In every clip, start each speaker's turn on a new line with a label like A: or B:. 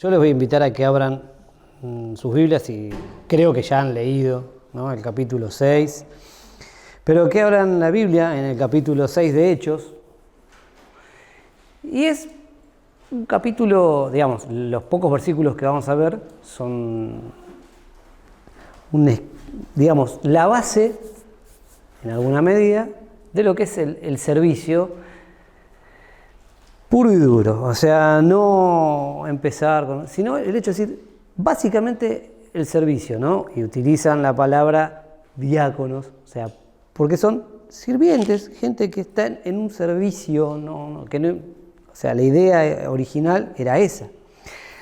A: Yo les voy a invitar a que abran sus Biblias y creo que ya han leído, ¿no?, el capítulo 6, pero que abran la Biblia en el capítulo 6 de Hechos. Y es un capítulo, digamos, los pocos versículos que vamos a ver son, digamos, la base, en alguna medida, de lo que es el servicio puro y duro. O sea, no empezar con, sino el hecho de decir, básicamente el servicio, ¿no? Y utilizan la palabra diáconos, o sea, porque son sirvientes, gente que está en un servicio, o sea, la idea original era esa.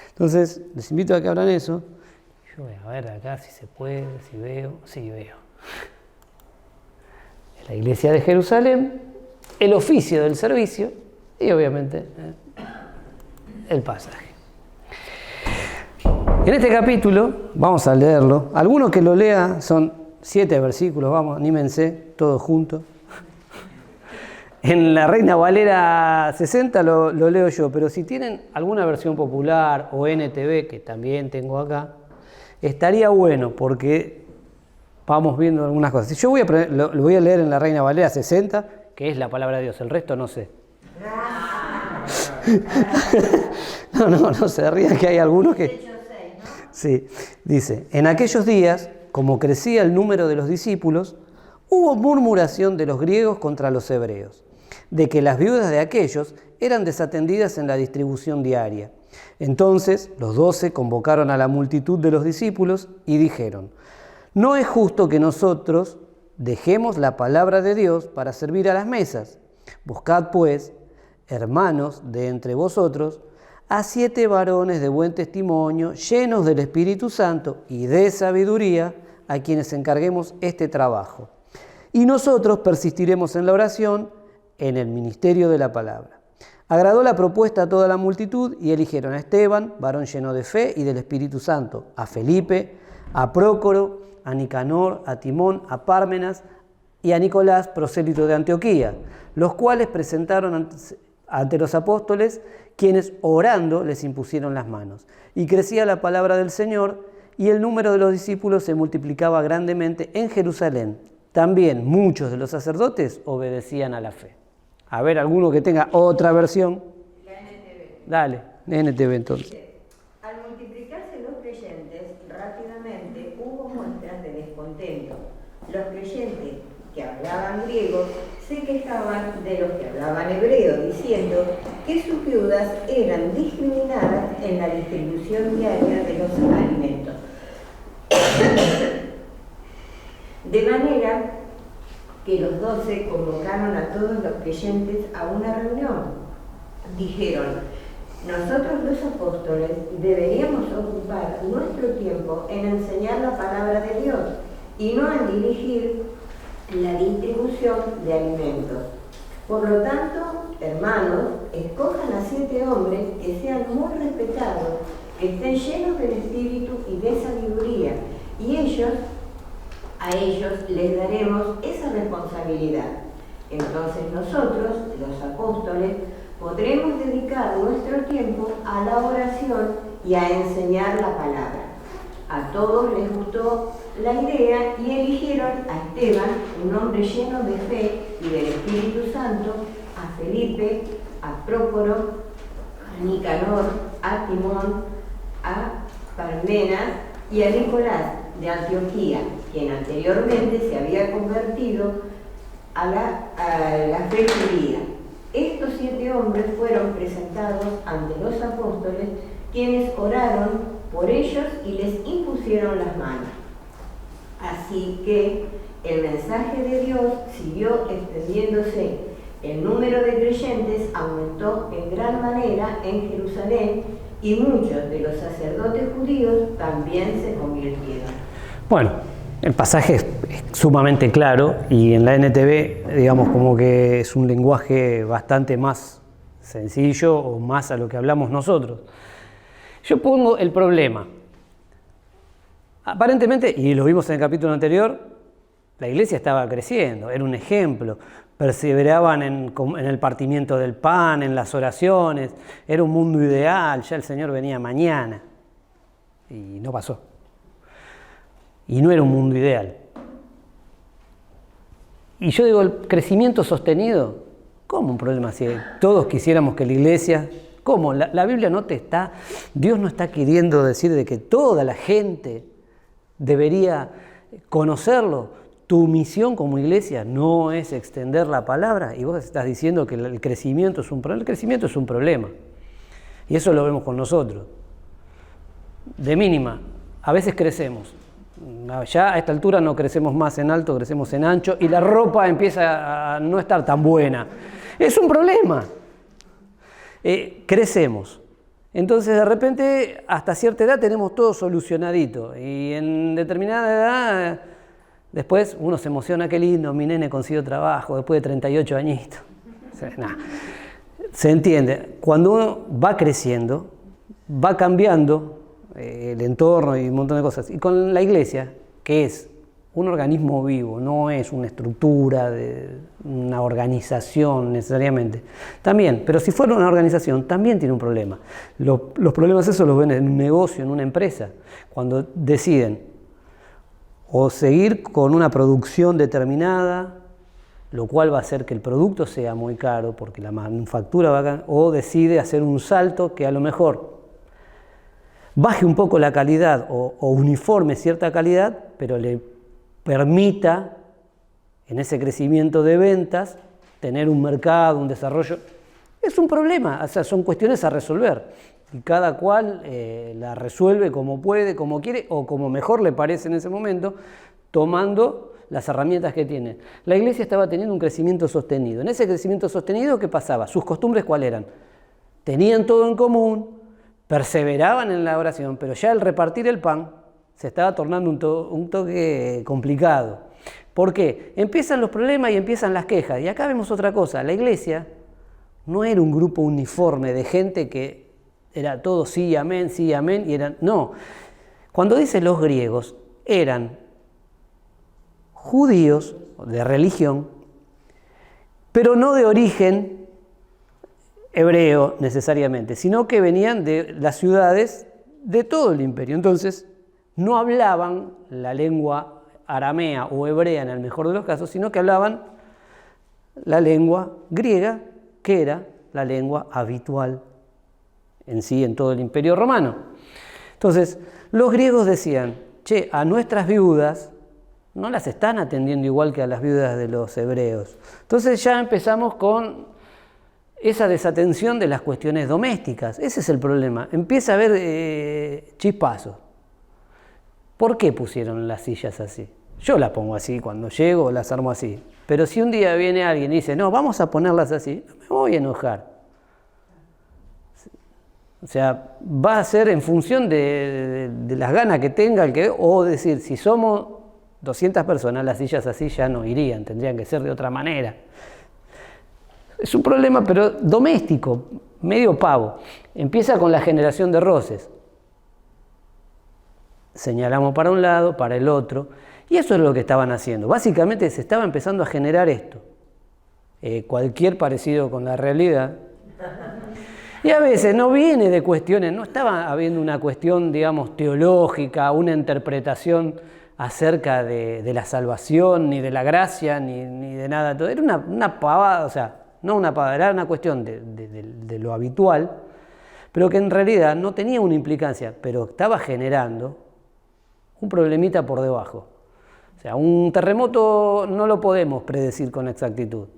A: Entonces, les invito a que abran eso. Yo voy a ver acá si se puede, si veo. Sí, veo. La iglesia de Jerusalén, el oficio del servicio y obviamente el pasaje. En este capítulo, vamos a leerlo. Alguno que lo lea, son 7 versículos, vamos, anímense, todos juntos. En la Reina Valera 60 lo leo yo, pero si tienen alguna versión popular o NTV, que también tengo acá, estaría bueno porque vamos viendo algunas cosas. Yo lo voy a leer en la Reina Valera 60, que es la palabra de Dios, el resto no sé. No se rían, que hay algunos que... Sí, dice, en aquellos días, como crecía el número de los discípulos, hubo murmuración de los griegos contra los hebreos, de que las viudas de aquellos eran desatendidas en la distribución diaria. Entonces los 12 convocaron a la multitud de los discípulos y dijeron, no es justo que nosotros dejemos la palabra de Dios para servir a las mesas. Buscad pues, hermanos de entre vosotros, a 7 varones de buen testimonio, llenos del Espíritu Santo y de sabiduría, a quienes encarguemos este trabajo. Y nosotros persistiremos en la oración, en el ministerio de la palabra. Agradó la propuesta a toda la multitud y eligieron a Esteban, varón lleno de fe y del Espíritu Santo, a Felipe, a Prócoro, a Nicanor, a Timón, a Pármenas y a Nicolás, prosélito de Antioquía, los cuales presentaron ante los apóstoles, quienes orando les impusieron las manos. Y crecía la palabra del Señor y el número de los discípulos se multiplicaba grandemente en Jerusalén. También muchos de los sacerdotes obedecían a la fe. A ver, alguno que tenga otra versión.
B: La NTV.
A: Dale, NTV entonces.
B: Al multiplicarse los creyentes, rápidamente hubo muestras de descontento. Los creyentes que hablaban griego se quejaban de los que hablaban hebreo, diciendo que sus viudas eran discriminadas en la distribución diaria de los alimentos. De manera que los 12 convocaron a todos los creyentes a una reunión. Dijeron, nosotros los apóstoles deberíamos ocupar nuestro tiempo en enseñar la palabra de Dios y no en dirigir la distribución de alimentos. Por lo tanto, hermanos, escojan a 7 hombres que sean muy respetados, que estén llenos del Espíritu y de sabiduría, y a ellos les daremos esa responsabilidad. Entonces nosotros, los apóstoles, podremos dedicar nuestro tiempo a la oración y a enseñar la palabra. A todos les gustó la idea y eligieron a Esteban, un hombre lleno de fe y del Espíritu Santo, a Felipe, a Prócoro, a Nicanor, a Timón, a Parmenas y a Nicolás de Antioquía, quien anteriormente se había convertido a la fe judía. Estos 7 hombres fueron presentados ante los apóstoles, quienes oraron por ellos y les impusieron las manos. Así que el mensaje de Dios siguió extendiéndose. El número de creyentes aumentó en gran manera en Jerusalén y muchos de los sacerdotes judíos también se convirtieron.
A: Bueno, el pasaje es sumamente claro y en la NTV, digamos, como que es un lenguaje bastante más sencillo o más a lo que hablamos nosotros. Yo pongo el problema. Aparentemente, y lo vimos en el capítulo anterior, La iglesia estaba creciendo, era un ejemplo. Perseveraban en el partimiento del pan, en las oraciones. Era un mundo ideal, ya el Señor venía mañana. Y no pasó. Y no era un mundo ideal. Y yo digo, el crecimiento sostenido, ¿cómo un problema si todos quisiéramos que la iglesia... ¿Cómo? La Biblia no te está... Dios no está queriendo decir de que toda la gente debería conocerlo. Tu misión como iglesia no es extender la palabra y vos estás diciendo que el crecimiento es un problema. El crecimiento es un problema. Y eso lo vemos con nosotros. De mínima, a veces crecemos. Ya a esta altura no crecemos más en alto, crecemos en ancho y la ropa empieza a no estar tan buena. Es un problema. Crecemos. Entonces de repente hasta cierta edad tenemos todo solucionadito y en determinada edad después uno se emociona, qué lindo, mi nene consiguió trabajo después de 38 añitos. O sea, se entiende, cuando uno va creciendo, va cambiando el entorno y un montón de cosas. Y con la iglesia, que es un organismo vivo, no es una estructura, de una organización necesariamente. También, pero si fuera una organización, también tiene un problema. Los problemas esos los ven en un negocio, en una empresa, cuando deciden o seguir con una producción determinada, lo cual va a hacer que el producto sea muy caro porque la manufactura va a... o decide hacer un salto que a lo mejor baje un poco la calidad o uniforme cierta calidad, pero le permita en ese crecimiento de ventas tener un mercado, un desarrollo. Es un problema, o sea, son cuestiones a resolver y cada cual la resuelve como puede, como quiere o como mejor le parece en ese momento, tomando las herramientas que tiene. La iglesia estaba teniendo un crecimiento sostenido. En ese crecimiento sostenido, ¿qué pasaba? ¿Sus costumbres cuáles eran? Tenían todo en común, perseveraban en la oración, pero ya al repartir el pan se estaba tornando un toque complicado. ¿Por qué? Empiezan los problemas y empiezan las quejas. Y acá vemos otra cosa. La iglesia no era un grupo uniforme de gente que era todo sí, amén, y eran... No. Cuando dice los griegos, eran judíos de religión, pero no de origen hebreo necesariamente, sino que venían de las ciudades de todo el imperio. Entonces, no hablaban la lengua aramea o hebrea en el mejor de los casos, sino que hablaban la lengua griega, que era la lengua habitual en sí en todo el imperio romano. Entonces, los griegos decían, che, a nuestras viudas no las están atendiendo igual que a las viudas de los hebreos. Entonces ya empezamos con esa desatención de las cuestiones domésticas. Ese es el problema. Empieza a haber chispazos. ¿Por qué pusieron las sillas así? Yo las pongo así, cuando llego las armo así. Pero si un día viene alguien y dice, no, vamos a ponerlas así, no me voy a enojar. O sea, va a ser en función de las ganas que tenga el que... O decir, si somos 200 personas, las sillas así ya no irían, tendrían que ser de otra manera. Es un problema, pero doméstico, medio pavo. Empieza con la generación de roces. Señalamos para un lado, para el otro, y eso es lo que estaban haciendo. Básicamente se estaba empezando a generar esto. Cualquier parecido con la realidad. Y a veces no viene de cuestiones, no estaba habiendo una cuestión, digamos, teológica, una interpretación acerca de la salvación, ni de la gracia, ni de nada. Era una pavada, o sea, no una pavada, era una cuestión de lo habitual, pero que en realidad no tenía una implicancia, pero estaba generando un problemita por debajo. O sea, un terremoto no lo podemos predecir con exactitud.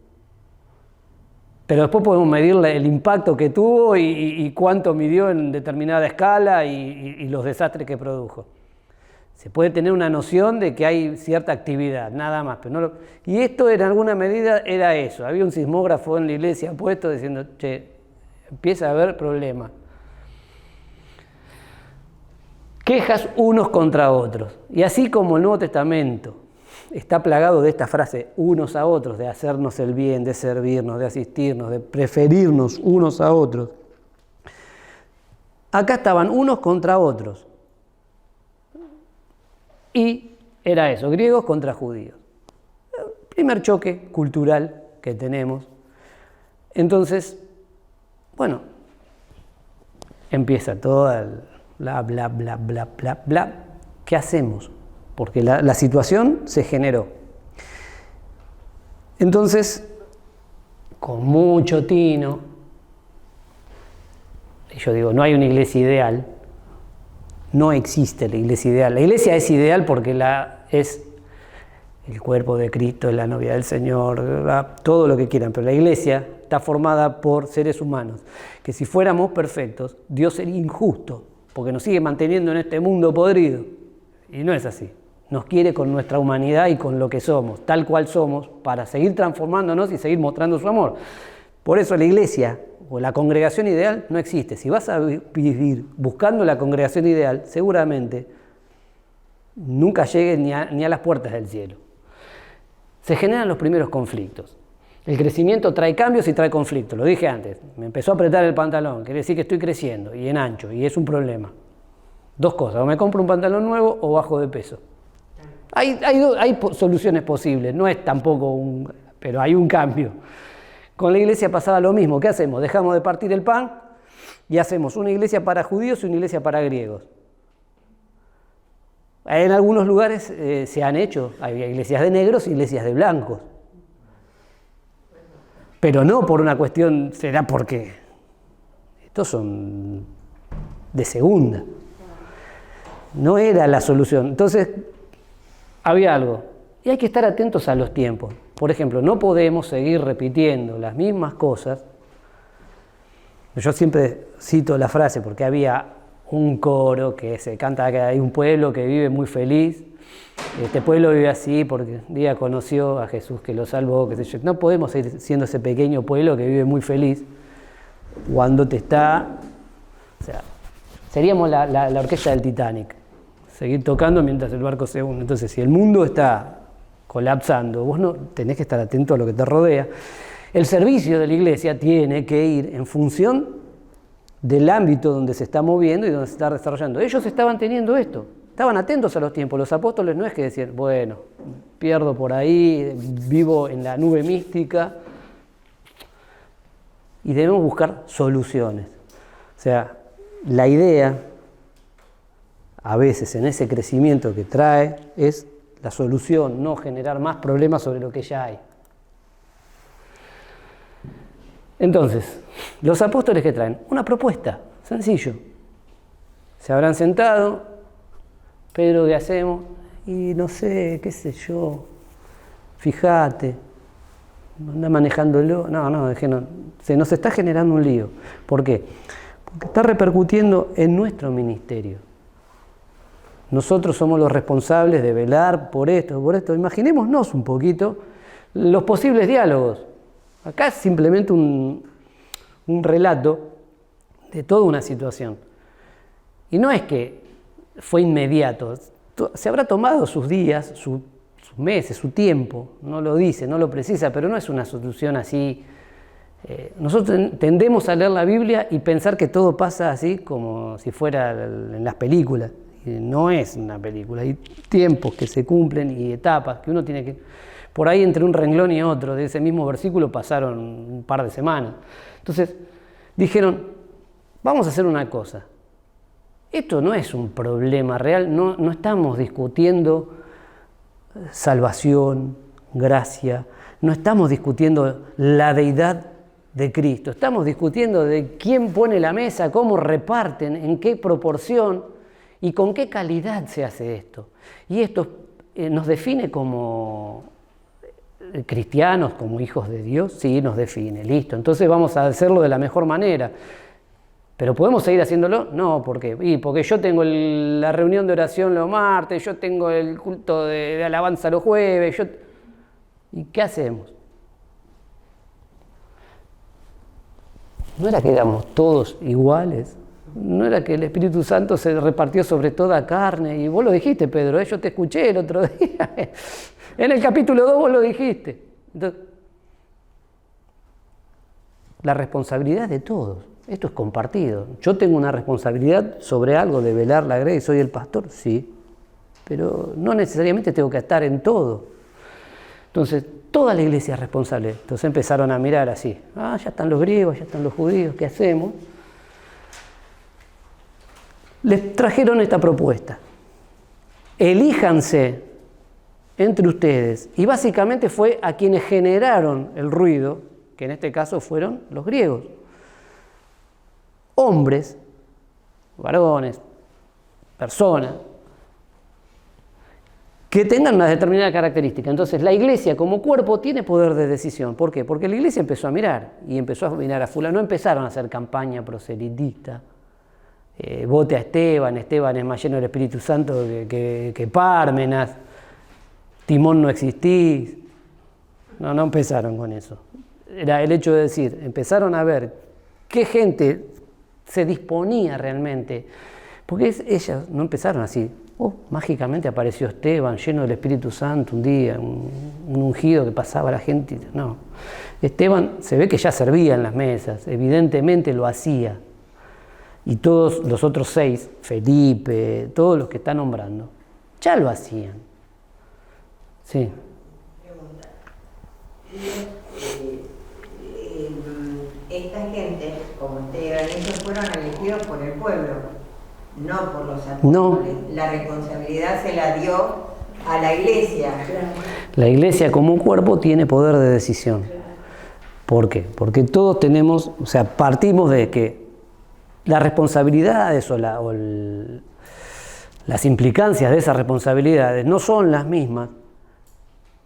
A: Pero después podemos medir el impacto que tuvo y cuánto midió en determinada escala y los desastres que produjo. Se puede tener una noción de que hay cierta actividad, nada más. Pero y esto en alguna medida era eso. Había un sismógrafo en la iglesia puesto diciendo, che, empieza a haber problemas. Quejas unos contra otros. Y así como el Nuevo Testamento está plagado de esta frase, unos a otros, de hacernos el bien, de servirnos, de asistirnos, de preferirnos unos a otros. Acá estaban unos contra otros. Y era eso, griegos contra judíos. Primer choque cultural que tenemos. Entonces, bueno, empieza toda el bla, bla, bla, bla, bla, bla. ¿Qué hacemos? Porque la situación se generó. Entonces, con mucho tino, y yo digo, no hay una iglesia ideal, no existe la iglesia ideal. La iglesia es ideal porque es el cuerpo de Cristo, es la novia del Señor, todo lo que quieran, pero la iglesia está formada por seres humanos, que si fuéramos perfectos, Dios sería injusto, porque nos sigue manteniendo en este mundo podrido, y no es así. Nos quiere con nuestra humanidad y con lo que somos, tal cual somos, para seguir transformándonos y seguir mostrando su amor. Por eso la iglesia o la congregación ideal no existe. Si vas a vivir buscando la congregación ideal, seguramente nunca llegues ni a las puertas del cielo. Se generan los primeros conflictos. El crecimiento trae cambios y trae conflictos. Lo dije antes, me empezó a apretar el pantalón, quiere decir que estoy creciendo y en ancho, y es un problema. Dos cosas, o me compro un pantalón nuevo o bajo de peso. Hay soluciones posibles, no es tampoco pero hay un cambio. Con la iglesia pasaba lo mismo. ¿Qué hacemos? Dejamos de partir el pan y hacemos una iglesia para judíos y una iglesia para griegos. En algunos lugares se han hecho, había iglesias de negros y iglesias de blancos. Pero no por una cuestión, será porque estos son de segunda. No era la solución. Entonces, había algo. Y hay que estar atentos a los tiempos. Por ejemplo, no podemos seguir repitiendo las mismas cosas. Yo siempre cito la frase porque había un coro que se canta que hay un pueblo que vive muy feliz. Este pueblo vive así porque un día conoció a Jesús que lo salvó, qué sé yo. No podemos seguir siendo ese pequeño pueblo que vive muy feliz cuando o sea, seríamos la orquesta del Titanic. Seguir tocando mientras el barco se hunde. Entonces, si el mundo está colapsando, vos no tenés que estar atento a lo que te rodea. El servicio de la iglesia tiene que ir en función del ámbito donde se está moviendo y donde se está desarrollando. Ellos estaban teniendo esto, estaban atentos a los tiempos. Los apóstoles no es que decían, bueno, pierdo por ahí, vivo en la nube mística, y debemos buscar soluciones. O sea, la idea, a veces en ese crecimiento que trae, es la solución, no generar más problemas sobre lo que ya hay. Entonces, los apóstoles que traen una propuesta, sencillo. Se habrán sentado, Pedro, ¿qué hacemos? Y no sé, qué sé yo, fíjate, anda manejándolo. No, se nos está generando un lío. ¿Por qué? Porque está repercutiendo en nuestro ministerio. Nosotros somos los responsables de velar por esto. Imaginémonos un poquito los posibles diálogos. Acá es simplemente un relato de toda una situación. Y no es que fue inmediato. Se habrá tomado sus días, sus meses, su tiempo. No lo dice, no lo precisa, pero no es una solución así. Nosotros tendemos a leer la Biblia y pensar que todo pasa así como si fuera en las películas. No es una película, hay tiempos que se cumplen y etapas que uno tiene que... Por ahí entre un renglón y otro de ese mismo versículo pasaron un par de semanas. Entonces dijeron, vamos a hacer una cosa. Esto no es un problema real, no estamos discutiendo salvación, gracia, no estamos discutiendo la deidad de Cristo, estamos discutiendo de quién pone la mesa, cómo reparten, en qué proporción. ¿Y con qué calidad se hace esto? Y esto nos define como cristianos, como hijos de Dios. Sí, nos define, listo. Entonces vamos a hacerlo de la mejor manera. ¿Pero podemos seguir haciéndolo? No, ¿por qué? Porque yo tengo la reunión de oración los martes, yo tengo el culto de alabanza los jueves. ¿Y qué hacemos? ¿No era que éramos todos iguales? ¿No era que el Espíritu Santo se repartió sobre toda carne? Y vos lo dijiste, Pedro, yo te escuché el otro día. En el capítulo 2 vos lo dijiste. Entonces, la responsabilidad de todos. Esto es compartido. Yo tengo una responsabilidad sobre algo de velar la grey, soy el pastor, sí. Pero no necesariamente tengo que estar en todo. Entonces, toda la iglesia es responsable. Entonces empezaron a mirar así, ya están los griegos, ya están los judíos, ¿qué hacemos? Les trajeron esta propuesta. Elíjanse entre ustedes. Y básicamente fue a quienes generaron el ruido, que en este caso fueron los griegos. Hombres, varones, personas, que tengan una determinada característica. Entonces la iglesia como cuerpo tiene poder de decisión. ¿Por qué? Porque la iglesia empezó a mirar, y empezó a mirar a fulano. No empezaron a hacer campaña proselitista. Vote a Esteban es más lleno del Espíritu Santo que Pármenas, Timón no existís. No empezaron con eso. Era el hecho de decir, empezaron a ver qué gente se disponía realmente, porque ellas no empezaron así. Mágicamente apareció Esteban lleno del Espíritu Santo un día, un ungido que pasaba a la gente. No, Esteban se ve que ya servía en las mesas, evidentemente lo hacía. Y todos los otros 6, Felipe, todos los que está nombrando, ya lo hacían. Sí.
B: Pregunta. Esta gente, como Esteban, ellos fueron elegidos por el pueblo, no por los apóstoles.
A: No.
B: La responsabilidad se la dio a la iglesia.
A: La iglesia como un cuerpo tiene poder de decisión. ¿Por qué? Porque todos tenemos, partimos de que las responsabilidades las implicancias de esas responsabilidades no son las mismas,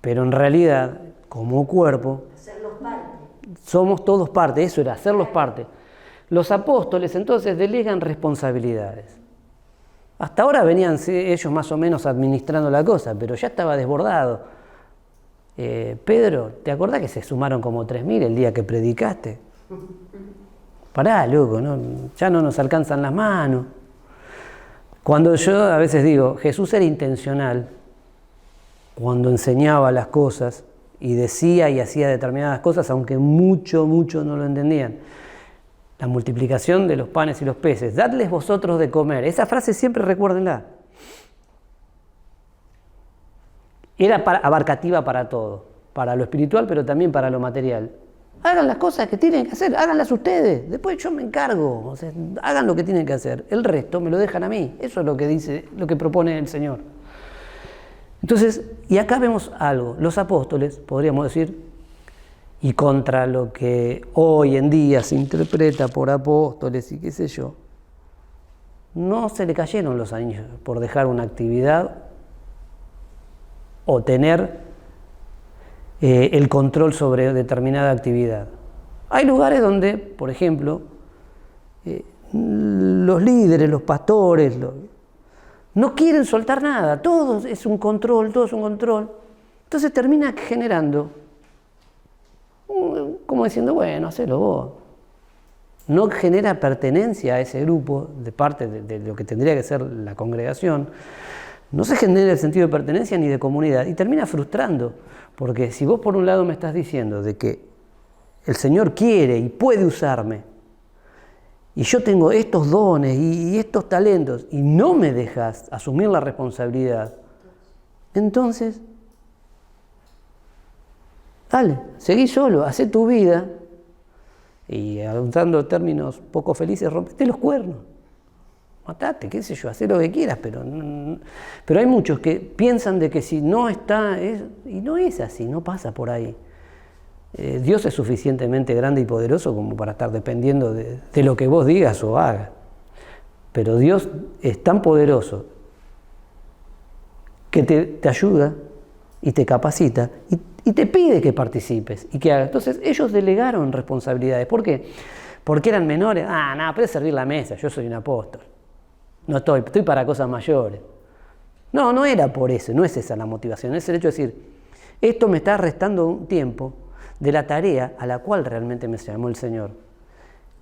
A: pero en realidad, como cuerpo, somos todos parte. Eso era, hacerlos parte. Los apóstoles entonces delegan responsabilidades. Hasta ahora venían ellos más o menos administrando la cosa, pero ya estaba desbordado. Pedro, ¿te acordás que se sumaron como 3.000 el día que predicaste? Pará, loco, ya no nos alcanzan las manos. Cuando yo a veces digo, Jesús era intencional cuando enseñaba las cosas y decía y hacía determinadas cosas, aunque mucho no lo entendían. La multiplicación de los panes y los peces, dadles vosotros de comer. Esa frase siempre recuérdenla. Era abarcativa para todo, para lo espiritual, pero también para lo material. Hagan las cosas que tienen que hacer, háganlas ustedes, después yo me encargo, hagan lo que tienen que hacer, el resto me lo dejan a mí. Eso es lo que dice, lo que propone el Señor. Entonces, y acá vemos algo, los apóstoles, podríamos decir, y contra lo que hoy en día se interpreta por apóstoles y qué sé yo, no se le cayeron los anillos por dejar una actividad o tener el control sobre determinada actividad. Hay lugares donde, por ejemplo, los líderes, los pastores, no quieren soltar nada, todo es un control. Entonces termina generando, como diciendo, bueno, hacelo vos. No genera pertenencia a ese grupo de parte de lo que tendría que ser la congregación. No se genera el sentido de pertenencia ni de comunidad y termina frustrando. Porque si vos por un lado me estás diciendo de que el Señor quiere y puede usarme, y yo tengo estos dones y estos talentos, y no me dejas asumir la responsabilidad, entonces, dale, seguí solo, hacé tu vida, y usando términos poco felices, rompete los cuernos. Matate, qué sé yo, hacé lo que quieras, pero hay muchos que piensan de que si no está, y no es así, no pasa por ahí. Dios es suficientemente grande y poderoso como para estar dependiendo de lo que vos digas o hagas. Pero Dios es tan poderoso que te ayuda y te capacita y te pide que participes y que hagas. Entonces ellos delegaron responsabilidades. ¿Por qué? Porque eran menores. Pero es servir la mesa, yo soy un apóstol. No estoy para cosas mayores. No era por eso, no es esa la motivación, es el hecho de decir, esto me está restando un tiempo de la tarea a la cual realmente me llamó el Señor.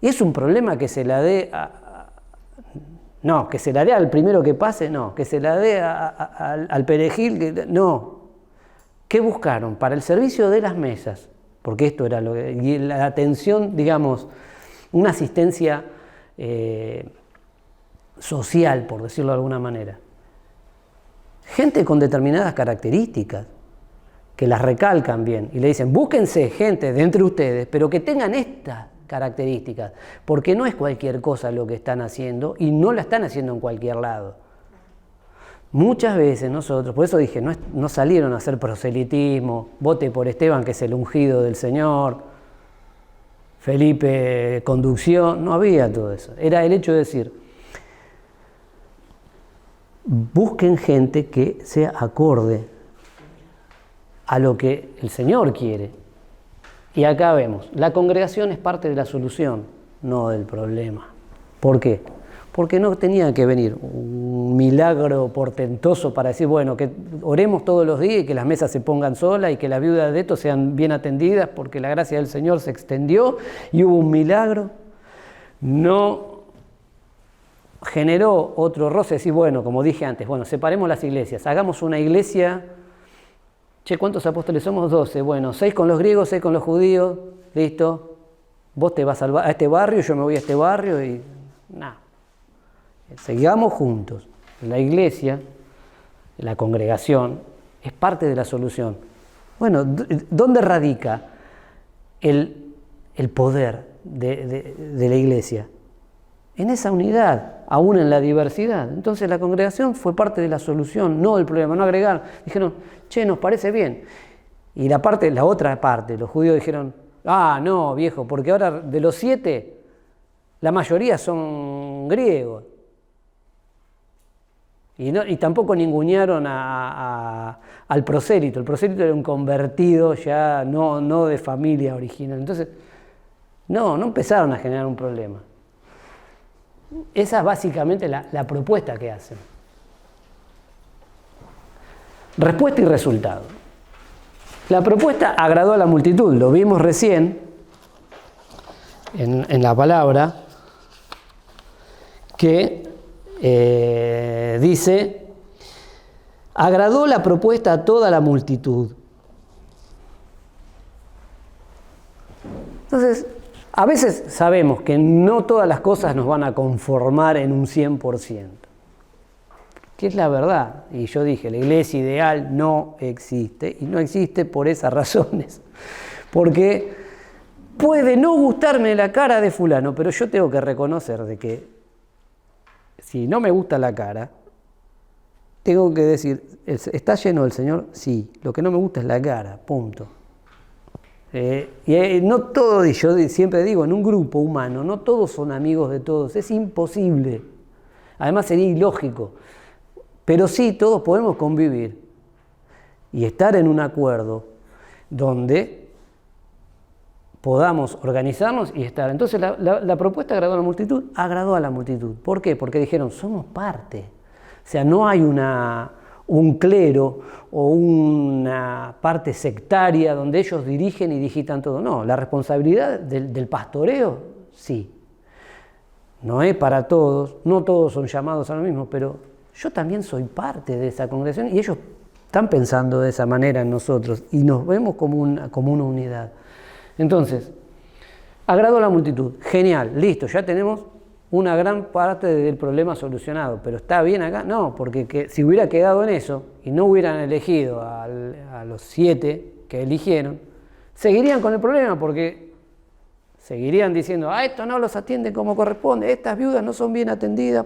A: Y es un problema que se la dé que se la dé al primero que pase, que se la dé al perejil, no. ¿Qué buscaron? Para el servicio de las mesas, porque esto era y la atención, digamos, una asistencia social, por decirlo de alguna manera. Gente con determinadas características. que las recalcan bien y le dicen, búsquense gente de entre ustedes, pero que tengan estas características, porque no es cualquier cosa lo que están haciendo y no la están haciendo en cualquier lado. Muchas veces nosotros, por eso dije, no salieron a hacer proselitismo, vote por Esteban que es el ungido del Señor, Felipe conducción, no había todo eso. Era el hecho de decir, busquen gente que sea acorde a lo que el Señor quiere. Y acá vemos, la congregación es parte de la solución, no del problema. ¿Por qué? Porque no tenía que venir un milagro portentoso para decir, bueno, que oremos todos los días y que las mesas se pongan solas y que las viudas de estos sean bien atendidas porque la gracia del Señor se extendió y hubo un milagro. No generó otro roce, decir, bueno, como dije antes, bueno, separemos las iglesias, hagamos una iglesia, che, ¿cuántos apóstoles somos? 12, bueno, 6 con los griegos, 6 con los judíos, listo, vos te vas a este barrio, yo me voy a este barrio y nada. Sigamos juntos. La iglesia, la congregación, es parte de la solución. Bueno, ¿dónde radica el poder de la iglesia? En esa unidad, aún en la diversidad. Entonces la congregación fue parte de la solución, no del problema, no agregar. Dijeron, che, nos parece bien. Y la otra parte, los judíos dijeron, no, viejo, porque ahora de los 7, la mayoría son griegos. Y tampoco ningunearon al prosélito. El prosélito era un convertido ya no de familia original. Entonces, no empezaron a generar un problema. Esa es básicamente la propuesta que hacen. Respuesta y resultado. La propuesta agradó a la multitud, lo vimos recién en la palabra, que dice, agradó la propuesta a toda la multitud. Entonces, a veces sabemos que no todas las cosas nos van a conformar en un 100%, que es la verdad. Y yo dije, la iglesia ideal no existe, y no existe por esas razones, porque puede no gustarme la cara de fulano, pero yo tengo que reconocer de que si no me gusta la cara, tengo que decir, ¿está lleno del Señor? Sí, lo que no me gusta es la cara, punto. Y no todos, y yo siempre digo, en un grupo humano, no todos son amigos de todos, es imposible. Además sería ilógico. Pero sí, todos podemos convivir y estar en un acuerdo donde podamos organizarnos y estar. Entonces la propuesta agradó a la multitud, agradó a la multitud. ¿Por qué? Porque dijeron, somos parte. O sea, no hay un clero o una parte sectaria donde ellos dirigen y digitan todo. No, la responsabilidad del pastoreo, sí. No es para todos, no todos son llamados a lo mismo, pero yo también soy parte de esa congregación y ellos están pensando de esa manera en nosotros y nos vemos como una unidad. Entonces, agradó a la multitud, genial, listo, ya tenemos una gran parte del problema solucionado, pero ¿está bien acá? No, porque si hubiera quedado en eso y no hubieran elegido a los 7 que eligieron, seguirían con el problema porque seguirían diciendo, esto no los atienden como corresponde, estas viudas no son bien atendidas.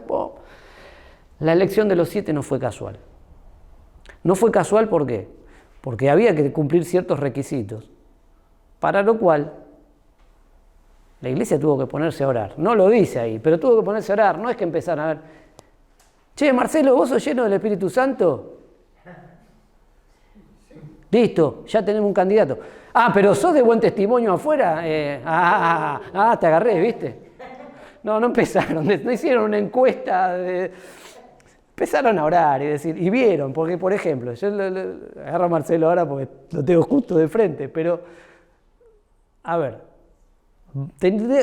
A: La elección de los 7 no fue casual. No fue casual, ¿por qué? Porque había que cumplir ciertos requisitos. Para lo cual, la iglesia tuvo que ponerse a orar. No lo dice ahí, pero tuvo que ponerse a orar. No es que empezaran a ver, che, Marcelo, ¿vos sos lleno del Espíritu Santo? Listo, ya tenemos un candidato. Pero sos de buen testimonio afuera. Te agarré, ¿viste? No empezaron, no hicieron una encuesta. Empezaron a orar y vieron, porque por ejemplo, yo agarro a Marcelo ahora porque lo tengo justo de frente, pero a ver,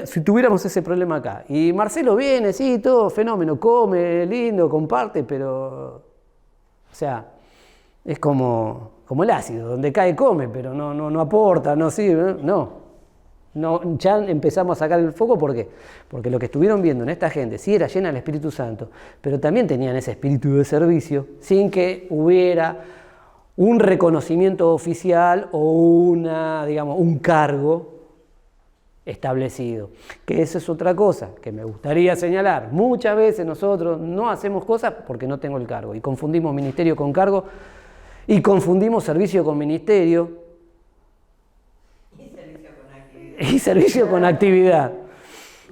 A: si tuviéramos ese problema acá, y Marcelo viene, sí, todo fenómeno, come, lindo, comparte, pero, o sea, es como el ácido, donde cae come, pero no aporta, no sirve, no, ya empezamos a sacar el foco, ¿por qué? Porque lo que estuvieron viendo en esta gente, sí era llena del Espíritu Santo, pero también tenían ese espíritu de servicio, sin que hubiera un reconocimiento oficial o un cargo establecido. Que esa es otra cosa que me gustaría señalar. Muchas veces nosotros no hacemos cosas porque no tengo el cargo y confundimos ministerio con cargo y confundimos servicio con ministerio y servicio con actividad.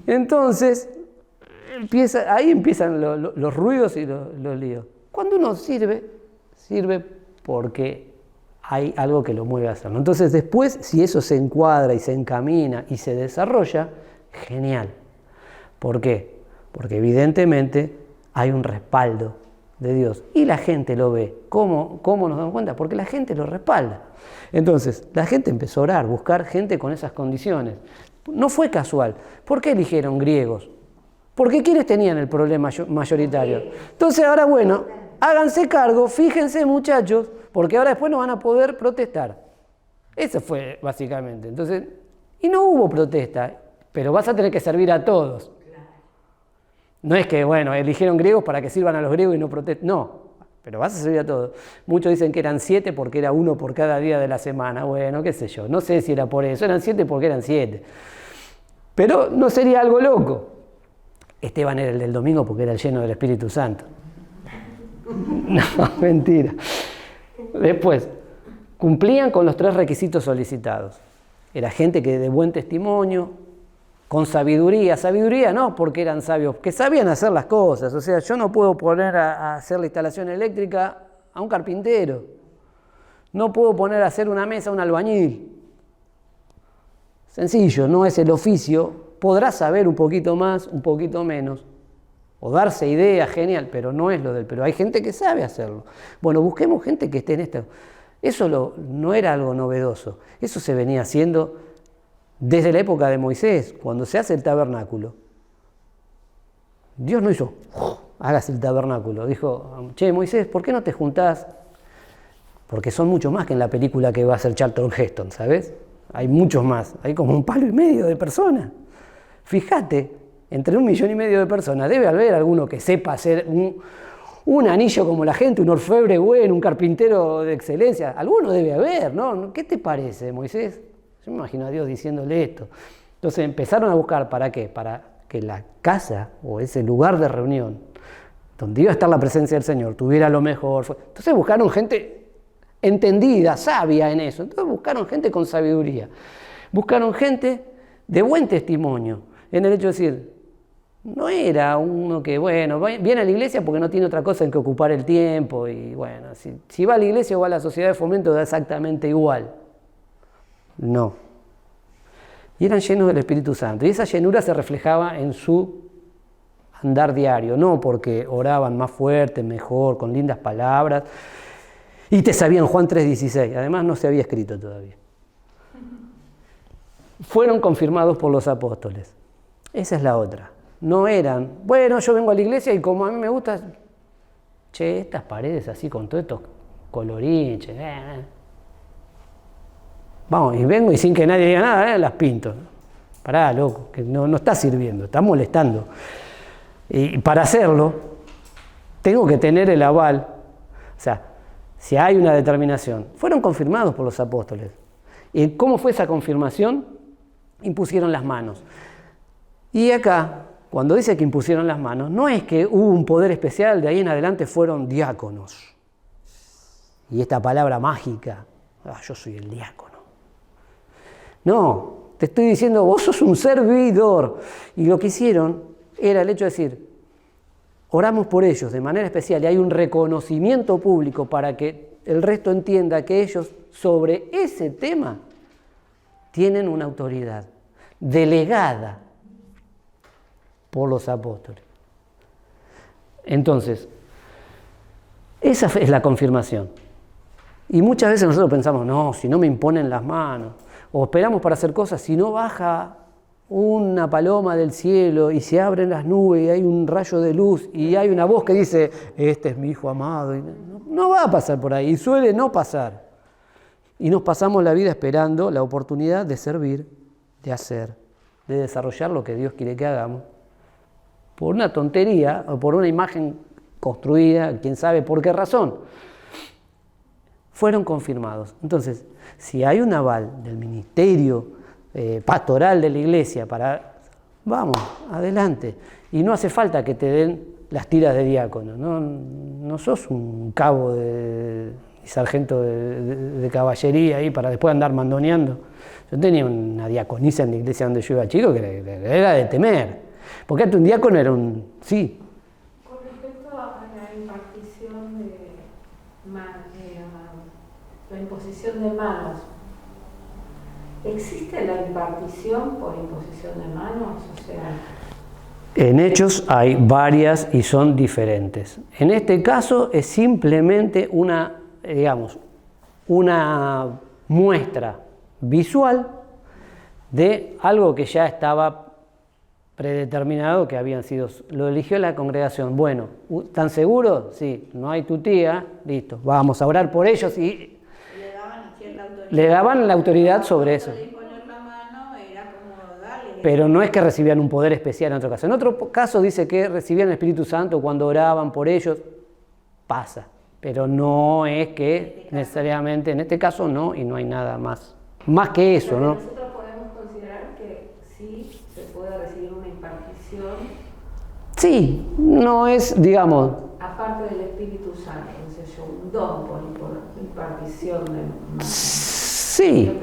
A: Entonces, ahí empiezan los ruidos y los líos. Cuando uno sirve porque hay algo que lo mueve a hacerlo. Entonces después, si eso se encuadra y se encamina y se desarrolla, genial. ¿Por qué? Porque evidentemente hay un respaldo de Dios y la gente lo ve. ¿Cómo nos damos cuenta? Porque la gente lo respalda. Entonces, la gente empezó a orar, buscar gente con esas condiciones. No fue casual. ¿Por qué eligieron griegos? Porque ¿quiénes tenían el problema mayoritario? Entonces ahora, bueno, háganse cargo, fíjense muchachos, porque ahora después no van a poder protestar. Eso fue básicamente. Entonces, y no hubo protesta, pero vas a tener que servir a todos. No es que, bueno, eligieron griegos para que sirvan a los griegos y no protesten. No, pero vas a servir a todos. Muchos dicen que eran 7 porque era 1 por cada día de la semana. Bueno, qué sé yo, no sé si era por eso. Eran 7 porque eran 7. Pero no sería algo loco. Esteban era el del domingo porque era el lleno del Espíritu Santo. No, mentira. Después, cumplían con los 3 requisitos solicitados. Era gente que de buen testimonio, con sabiduría. Sabiduría no porque eran sabios, que sabían hacer las cosas. O sea, yo no puedo poner a hacer la instalación eléctrica a un carpintero. No puedo poner a hacer una mesa a un albañil. Sencillo, no es el oficio. Podrá saber un poquito más, un poquito menos. O darse ideas, genial, pero no es lo del... Pero hay gente que sabe hacerlo. Bueno, busquemos gente que esté en esto. Eso no era algo novedoso. Eso se venía haciendo desde la época de Moisés, cuando se hace el tabernáculo. Dios no hizo, hagas el tabernáculo. Dijo, che, Moisés, ¿por qué no te juntás? Porque son mucho más que en la película que va a hacer Charlton Heston, ¿sabes? Hay muchos más. Hay como 1,5 palos de personas. Fíjate, entre 1,5 millones de personas debe haber alguno que sepa hacer un anillo como la gente, un orfebre bueno, un carpintero de excelencia. Alguno debe haber, ¿no? ¿Qué te parece, Moisés? Yo me imagino a Dios diciéndole esto. Entonces empezaron a buscar, ¿para qué? Para que la casa o ese lugar de reunión donde iba a estar la presencia del Señor tuviera lo mejor. Entonces buscaron gente entendida, sabia en eso. Entonces buscaron gente con sabiduría. Buscaron gente de buen testimonio. En el hecho de decir, no era uno que, bueno, viene a la iglesia porque no tiene otra cosa en que ocupar el tiempo. Y bueno, si va a la iglesia o va a la sociedad de fomento da exactamente igual. No. Y eran llenos del Espíritu Santo. Y esa llenura se reflejaba en su andar diario. No porque oraban más fuerte, mejor, con lindas palabras. Y te sabían Juan 3:16. Además no se había escrito todavía. Fueron confirmados por los apóstoles. Esa es la otra. No eran, bueno, yo vengo a la iglesia y como a mí me gusta, che, estas paredes así con todos estos colorinches. Vamos, y vengo y sin que nadie diga nada, las pinto. Pará, loco, que no está sirviendo, está molestando. Y para hacerlo, tengo que tener el aval. O sea, si hay una determinación. Fueron confirmados por los apóstoles. ¿Y cómo fue esa confirmación? Impusieron las manos. Y acá, cuando dice que impusieron las manos, no es que hubo un poder especial, de ahí en adelante fueron diáconos. Y esta palabra mágica, yo soy el diácono. No, te estoy diciendo, vos sos un servidor. Y lo que hicieron era el hecho de decir, oramos por ellos de manera especial y hay un reconocimiento público para que el resto entienda que ellos sobre ese tema tienen una autoridad delegada por los apóstoles. Entonces, esa es la confirmación. Y muchas veces nosotros pensamos, no, si no me imponen las manos, o esperamos para hacer cosas, si no baja una paloma del cielo y se abren las nubes y hay un rayo de luz y hay una voz que dice, este es mi hijo amado. Y no va a pasar por ahí, y suele no pasar. Y nos pasamos la vida esperando la oportunidad de servir, de hacer, de desarrollar lo que Dios quiere que hagamos, por una tontería o por una imagen construida, quién sabe por qué razón. fueron confirmados. Entonces, si hay un aval del ministerio pastoral de la iglesia para, vamos, adelante. Y no hace falta que te den las tiras de diácono, no sos un cabo y sargento de caballería ahí para después andar mandoneando. Yo tenía una diaconisa en la iglesia donde yo iba chico que era de temer, porque un diácono era un, sí.
C: Con respecto a la impartición la imposición de manos, ¿existe la impartición por imposición de manos? O sea,
A: en Hechos hay varias y son diferentes. En este caso es simplemente una muestra visual de algo que ya estaba predeterminado, que habían sido, lo eligió la congregación. Bueno, ¿están seguros? Sí, no hay tutía, listo, vamos a orar por ellos y le daban la autoridad sobre eso. Pero no es que recibían un poder especial en otro caso. En otro caso dice que recibían el Espíritu Santo cuando oraban por ellos, pasa. Pero no es que necesariamente, en este caso no, y no hay nada más que eso, ¿no?
C: Nosotros podemos considerar que sí se puede recibir una impartición.
A: Sí, no es, digamos...
C: Aparte del Espíritu Santo, no sé yo, un don por impartición de manos.
A: Sí,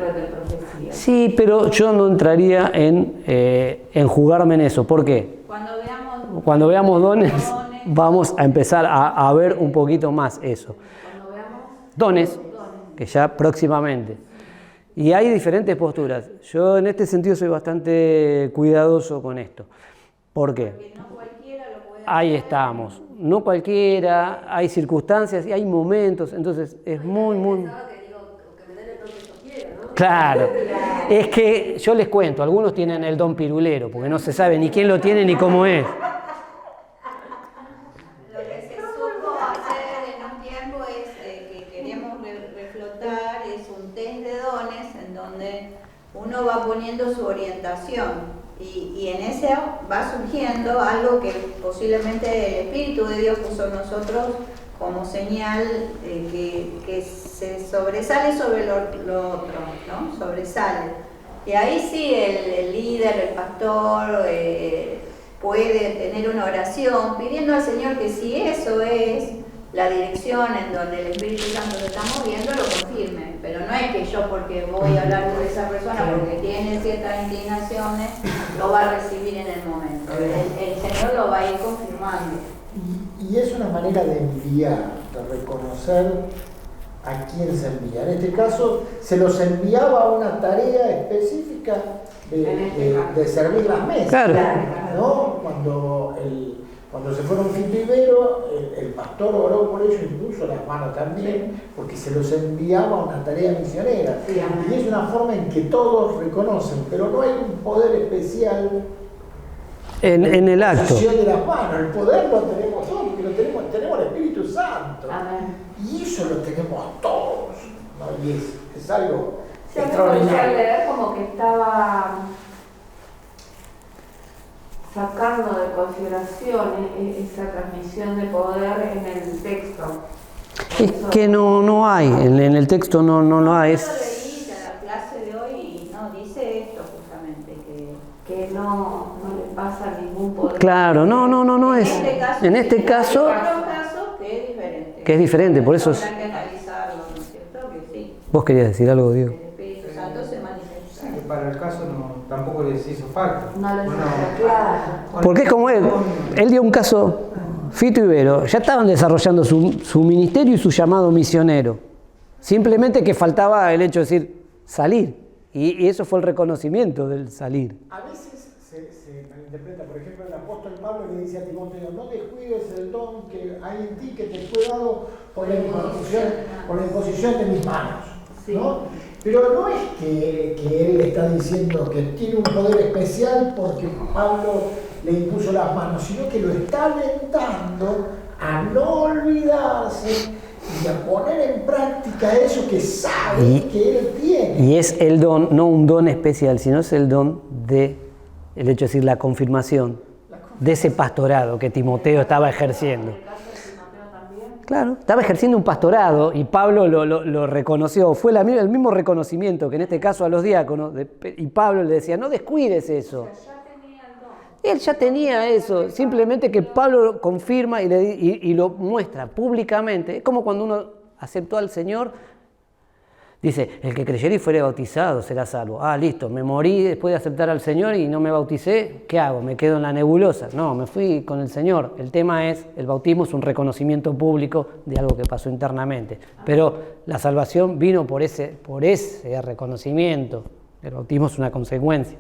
A: sí, pero yo no entraría en jugarme en eso. ¿Por qué? Cuando veamos dones, vamos a empezar a ver un poquito más eso.
C: Cuando veamos
A: dones, que ya próximamente. Y hay diferentes posturas. Yo en este sentido soy bastante cuidadoso con esto. ¿Por qué?
B: Porque no cualquiera lo puede
A: Ahí
B: hacer.
A: estamos. No cualquiera, hay circunstancias y hay momentos. Entonces es muy... Claro, es que yo les cuento, algunos tienen el don pirulero, porque no se sabe ni quién lo tiene ni cómo es.
B: Lo que se supo hacer en un tiempo es que queremos reflotar, es un test de dones en donde uno va poniendo su orientación y en ese va surgiendo algo que posiblemente el Espíritu de Dios puso en nosotros como señal que se sobresale sobre lo otro, ¿no? Sobresale. Y ahí sí el líder, el pastor, puede tener una oración pidiendo al Señor que si eso es la dirección en donde el Espíritu Santo se está moviendo, lo confirme. Pero no es que yo, porque voy a hablar con esa persona porque tiene ciertas inclinaciones, lo va a recibir en el momento. El Señor lo va a ir confirmando.
D: Y es una manera de enviar, de reconocer a quién se envía. En este caso, se los enviaba a una tarea específica de servir las mesas.
A: Claro.
D: ¿No? Cuando se fueron Fito y Vero, el pastor oró por ellos, impuso las manos también, porque se los enviaba a una tarea misionera. Y es una forma en que todos reconocen, pero no hay un poder especial
A: En el acto.
D: de las manos. El poder lo tenemos todos, porque tenemos el Espíritu Santo.
C: Amén.
D: Y eso lo tenemos todos, ¿no? Y es algo
C: Sí, a mí me pareció
D: extraordinario.
C: leer como que estaba sacando de consideración esa transmisión de poder en el texto.
A: Es que no hay, en el texto no hay.
B: Yo lo leí en la clase de hoy y no, dice esto justamente,
C: Que no le pasa ningún poder.
A: Claro, no es. En este caso,
B: hay otros casos que es diferente.
A: Que es diferente, por eso
B: Habrá que analizarlo, ¿no es cierto? Que sí,
A: vos querías decir algo, Diego.
B: el Espíritu Santo se manifiesta.
E: Sí, que para el caso tampoco les hizo falta.
C: No les
E: Bueno,
C: hizo claro.
A: Porque es como él dio un caso, Fito y Vero, ya estaban desarrollando su ministerio y su llamado misionero. Simplemente que faltaba el hecho de decir, salir. Y eso fue el reconocimiento del salir.
D: A veces se malinterpreta, por ejemplo, el apóstol Pablo le dice a Timoteo, no descuides el don que hay en ti, que te fue dado por la imposición de mis manos. ¿No? Pero no es que él está diciendo que tiene un poder especial porque Pablo le impuso las manos, sino que lo está alentando a no olvidarse y a poner en práctica eso que sabe que él tiene.
A: Y es el don, no un don especial, sino es el don de, el hecho de decir, la confirmación de ese pastorado que Timoteo estaba ejerciendo.
C: ¿En el caso de Timoteo también?
A: claro, estaba ejerciendo un pastorado y Pablo lo reconoció. Fue el mismo reconocimiento que en este caso a los diáconos, y Pablo le decía, no descuides eso. Él ya tenía eso, simplemente que Pablo lo confirma y lo muestra públicamente. Es como cuando uno aceptó al Señor, dice, el que creyere y fuere bautizado será salvo. Ah, listo, me morí después de aceptar al Señor y no me bauticé, ¿qué hago? ¿Me quedo en la nebulosa? No, me fui con el Señor. El tema es, el bautismo es un reconocimiento público de algo que pasó internamente. Pero la salvación vino por ese reconocimiento. El bautismo es una consecuencia.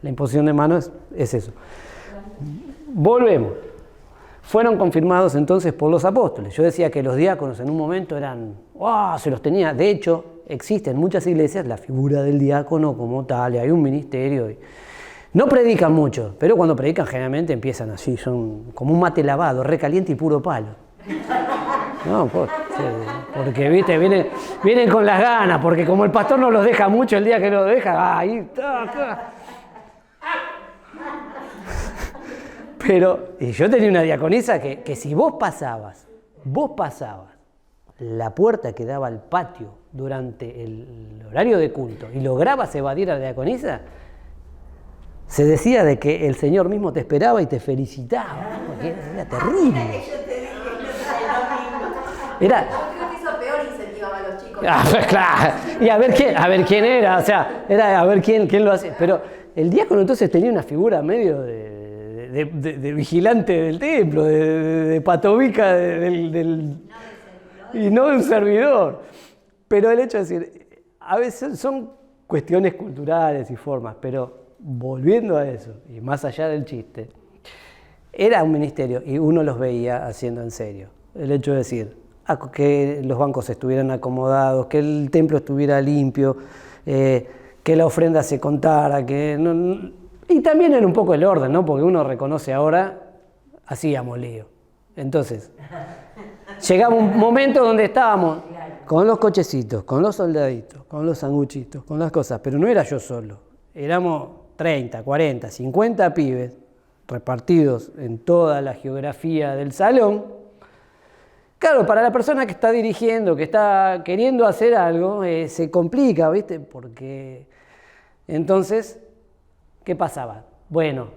A: La imposición de manos es eso. Volvemos. Fueron confirmados entonces por los apóstoles. Yo decía que los diáconos en un momento se los tenía. De hecho, existe en muchas iglesias la figura del diácono como tal, y hay un ministerio. No predican mucho, pero cuando predican generalmente empiezan así, son como un mate lavado, recaliente y puro palo. No, porque viste, vienen con las ganas, porque como el pastor no los deja mucho, el día que los deja, ahí está. Pero, y yo tenía una diaconisa que si vos pasabas la puerta que daba al patio durante el horario de culto y lograbas evadir a la diaconisa, se decía de que el Señor mismo te esperaba y te felicitaba, porque era terrible. Era...
F: Creo que hizo peor incentivaba a los chicos.
A: Claro, y a ver quién era, o sea, era a ver quién lo hacía. Pero el diácono entonces tenía una figura medio de vigilante del templo, de patobica y no de un servidor. Pero el hecho de decir, a veces son cuestiones culturales y formas, pero volviendo a eso, y más allá del chiste, era un ministerio y uno los veía haciendo en serio. El hecho de decir, que los bancos estuvieran acomodados, que el templo estuviera limpio, que la ofrenda se contara, y también era un poco el orden, ¿no? Porque uno reconoce ahora, hacíamos lío. Entonces, llegaba un momento donde estábamos con los cochecitos, con los soldaditos, con los sanguchitos, con las cosas, pero no era yo solo. Éramos 30, 40, 50 pibes repartidos en toda la geografía del salón. Claro, para la persona que está dirigiendo, que está queriendo hacer algo, se complica, ¿viste? Porque entonces, ¿qué pasaba? Bueno,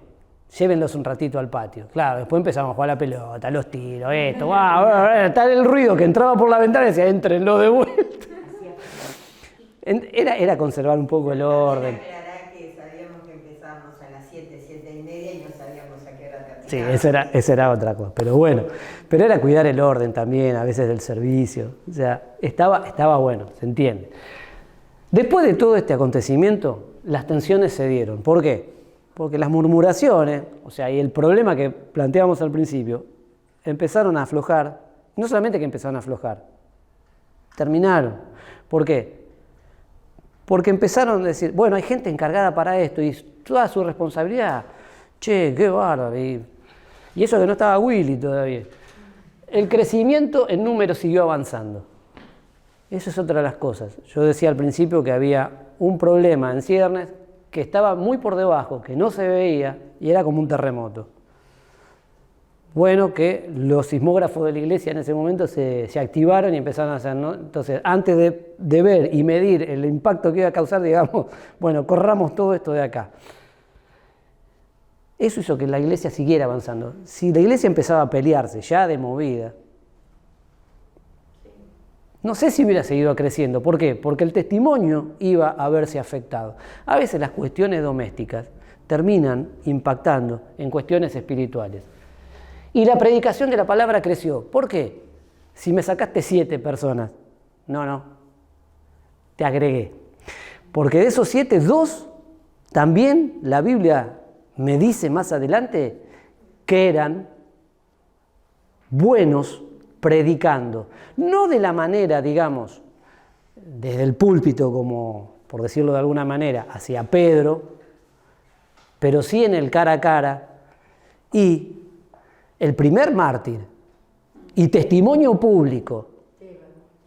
A: llévenlos un ratito al patio. Claro, después empezamos a jugar a la pelota, los tiros, esto, tal el ruido que entraba por la ventana y decía, éntrenlo de vuelta. Era conservar un poco el orden.
B: Sabíamos que empezábamos a las 7, 7:30 y no sabíamos a qué hora terminábamos.
A: Sí, esa era otra cosa, pero bueno. Pero era cuidar el orden también, a veces del servicio. O sea, estaba bueno, se entiende. Después de todo este acontecimiento, las tensiones se dieron. ¿Por qué? Porque las murmuraciones, o sea, y el problema que planteábamos al principio, empezaron a aflojar. No solamente que empezaron a aflojar, terminaron. ¿Por qué? Porque empezaron a decir, bueno, hay gente encargada para esto y toda su responsabilidad. Che, qué bárbaro. Y eso que no estaba Willy todavía. El crecimiento en número siguió avanzando. Eso es otra de las cosas. Yo decía al principio que había un problema en ciernes que estaba muy por debajo, que no se veía y era como un terremoto. Bueno, que los sismógrafos de la iglesia en ese momento se activaron y empezaron a hacer, ¿no? Entonces, antes de ver y medir el impacto que iba a causar, digamos, bueno, corramos todo esto de acá. Eso hizo que la iglesia siguiera avanzando. Si la iglesia empezaba a pelearse ya de movida, no sé si hubiera seguido creciendo. ¿Por qué? Porque el testimonio iba a verse afectado. A veces las cuestiones domésticas terminan impactando en cuestiones espirituales. Y la predicación de la palabra creció. ¿Por qué? Si me sacaste 7 personas. No. Te agregué. Porque de esos 7, 2 también la Biblia me dice más adelante que eran buenos predicando. No de la manera, digamos, desde el púlpito, como por decirlo de alguna manera, hacia Pedro, pero sí en el cara a cara. Y el primer mártir y testimonio público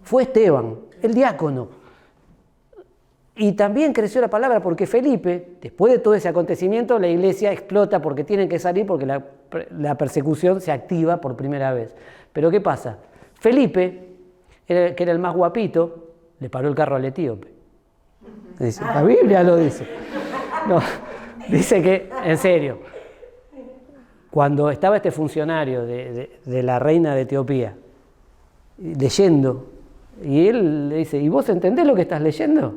A: fue Esteban, el diácono. Y también creció la palabra porque Felipe, después de todo ese acontecimiento, la iglesia explota porque tienen que salir porque la persecución se activa por primera vez. Pero ¿qué pasa? Felipe, que era el más guapito, le paró el carro al etíope. Dice, la Biblia lo dice. No, dice que, en serio, cuando estaba este funcionario de la reina de Etiopía leyendo, y él le dice, ¿y vos entendés lo que estás leyendo?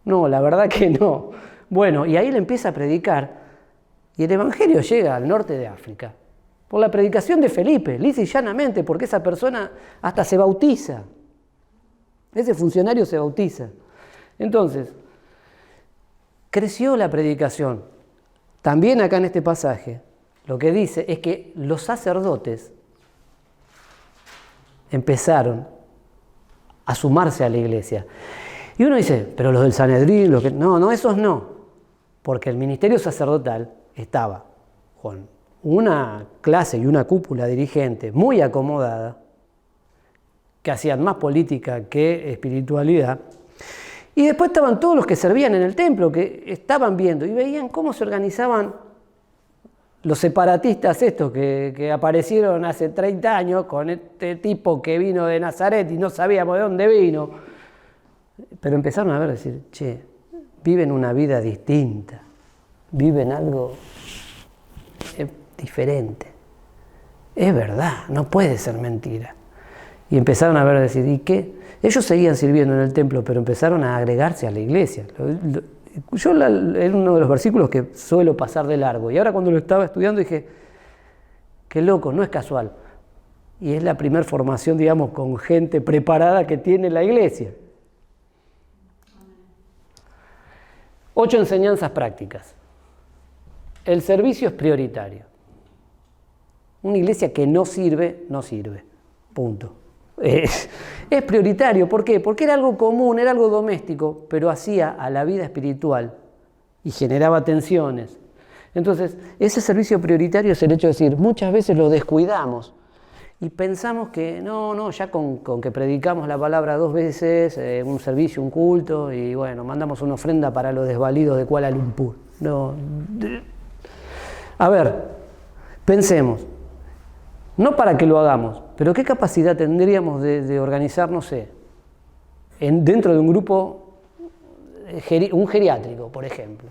A: No, la verdad que no. Bueno, y ahí le empieza a predicar, y el evangelio llega al norte de África, por la predicación de Felipe, lisa y llanamente, porque esa persona hasta se bautiza. Ese funcionario se bautiza. Entonces, creció la predicación. También acá en este pasaje, lo que dice es que los sacerdotes empezaron a sumarse a la iglesia. Y uno dice, pero los del Sanedrín, los que... No, esos no. Porque el ministerio sacerdotal estaba con una clase y una cúpula dirigente muy acomodada, que hacían más política que espiritualidad. Y después estaban todos los que servían en el templo, que estaban viendo y veían cómo se organizaban los separatistas estos que aparecieron hace 30 años con este tipo que vino de Nazaret y no sabíamos de dónde vino. Pero empezaron a ver, decir, che, viven una vida distinta, viven algo diferente. Es verdad, no puede ser mentira. Y empezaron a ver, decir, ¿y qué? Ellos seguían sirviendo en el templo, pero empezaron a agregarse a la iglesia. Yo era uno de los versículos que suelo pasar de largo. Y ahora cuando lo estaba estudiando dije, qué loco, no es casual. Y es la primera formación, digamos, con gente preparada que tiene la iglesia. 8 enseñanzas prácticas. El servicio es prioritario. Una iglesia que no sirve, no sirve. Punto. Es prioritario. ¿Por qué? Porque era algo común, era algo doméstico, pero hacía a la vida espiritual y generaba tensiones. Entonces, ese servicio prioritario es el hecho de decir, muchas veces lo descuidamos y pensamos que no, ya con que predicamos la palabra 2 veces, un servicio, un culto, y bueno, mandamos una ofrenda para los desvalidos de Kuala Lumpur. No. A ver, pensemos. No para que lo hagamos, pero ¿qué capacidad tendríamos de organizarnos dentro de un grupo, un geriátrico, por ejemplo,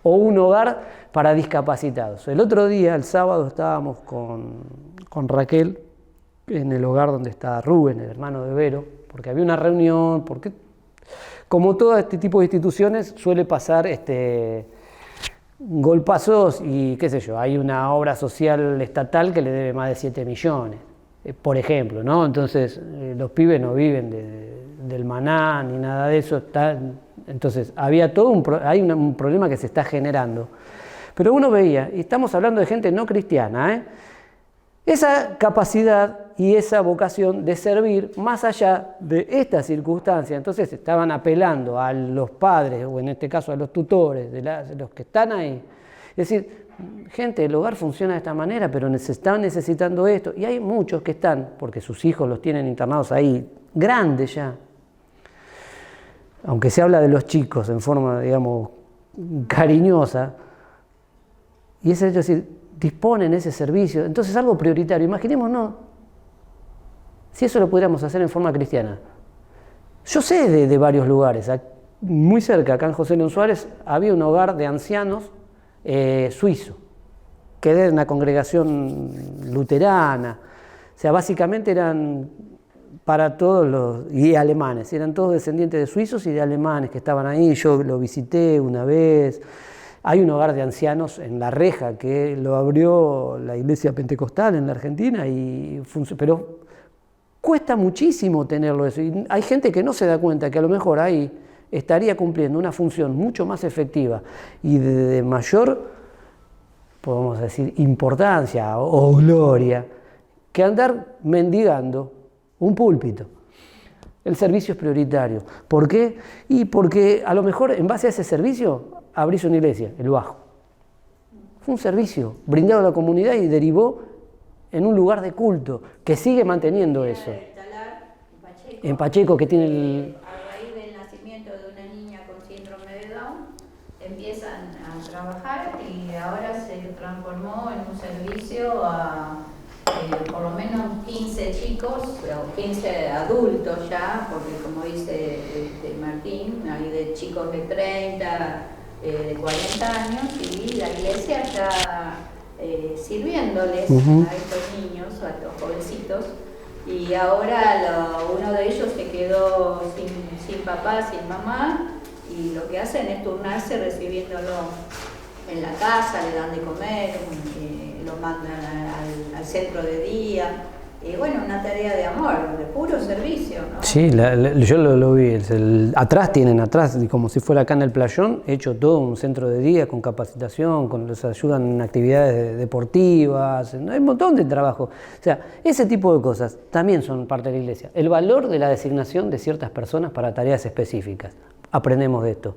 A: o un hogar para discapacitados? El otro día, el sábado, estábamos con Raquel en el hogar donde está Rubén, el hermano de Vero, porque había una reunión, porque como todo este tipo de instituciones suele pasar golpazos y qué sé yo, hay una obra social estatal que le debe más de 7 millones, por ejemplo, ¿no? Entonces los pibes no viven del maná ni nada de eso, entonces había todo hay un problema que se está generando. Pero uno veía, y estamos hablando de gente no cristiana, esa capacidad y esa vocación de servir más allá de esta circunstancia. Entonces estaban apelando a los padres, o en este caso a los tutores, de los que están ahí. Es decir, gente, el hogar funciona de esta manera, pero están necesitando esto. Y hay muchos que están, porque sus hijos los tienen internados ahí, grandes ya. Aunque se habla de los chicos en forma, digamos, cariñosa. Y es decir, disponen ese servicio. Entonces, algo prioritario. Imaginémonos, si eso lo pudiéramos hacer en forma cristiana. Yo sé de varios lugares. Muy cerca, acá en José León Suárez, había un hogar de ancianos suizo, que era una congregación luterana. O sea, básicamente eran para todos y alemanes. Eran todos descendientes de suizos y de alemanes que estaban ahí. Yo lo visité una vez. Hay un hogar de ancianos en La Reja que lo abrió la Iglesia Pentecostal en la Argentina, pero cuesta muchísimo tenerlo eso. Y hay gente que no se da cuenta que a lo mejor ahí estaría cumpliendo una función mucho más efectiva y de mayor, podemos decir, importancia o gloria que andar mendigando un púlpito. El servicio es prioritario. ¿Por qué? Y porque a lo mejor en base a ese servicio abrís una iglesia, el Bajo. Fue un servicio brindado a la comunidad y derivó en un lugar de culto que sigue manteniendo eso. En Pacheco, que tiene
G: a raíz del nacimiento de una niña con síndrome de Down, empiezan a trabajar y ahora se transformó en un servicio a por lo menos 15 chicos, o 15 adultos ya, porque como dice Martín, hay de chicos de 30, de 40 años, y la iglesia ya sirviéndoles a estos niños, a estos jovencitos, y ahora uno de ellos se quedó sin papá, sin mamá, y lo que hacen es turnarse recibiéndolo en la casa, le dan de comer, lo mandan al centro de día. Y bueno, una tarea de amor, de puro servicio, ¿no?
A: Sí, yo lo vi. Tienen atrás, como si fuera acá en el Playón, hecho todo un centro de día con capacitación, les ayudan en actividades deportivas, hay un montón de trabajo. O sea, ese tipo de cosas también son parte de la iglesia. El valor de la designación de ciertas personas para tareas específicas. Aprendemos de esto.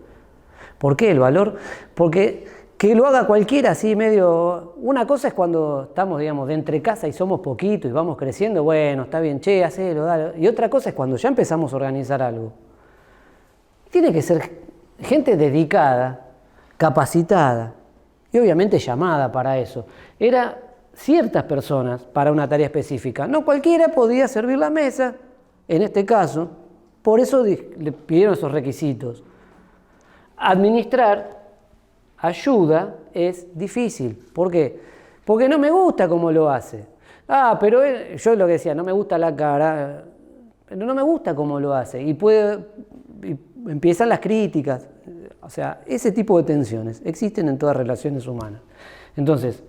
A: ¿Por qué el valor? Porque que lo haga cualquiera así medio... Una cosa es cuando estamos, digamos, de entre casa y somos poquitos y vamos creciendo, bueno, está bien, che, hacelo, dale. Y otra cosa es cuando ya empezamos a organizar algo. Tiene que ser gente dedicada, capacitada y obviamente llamada para eso. Era ciertas personas para una tarea específica. No cualquiera podía servir la mesa, en este caso, por eso le pidieron esos requisitos. Administrar ayuda es difícil. ¿Por qué? Porque no me gusta cómo lo hace. Pero yo lo que decía, no me gusta la cara, pero no me gusta cómo lo hace. Y empiezan las críticas. O sea, ese tipo de tensiones existen en todas relaciones humanas. Entonces,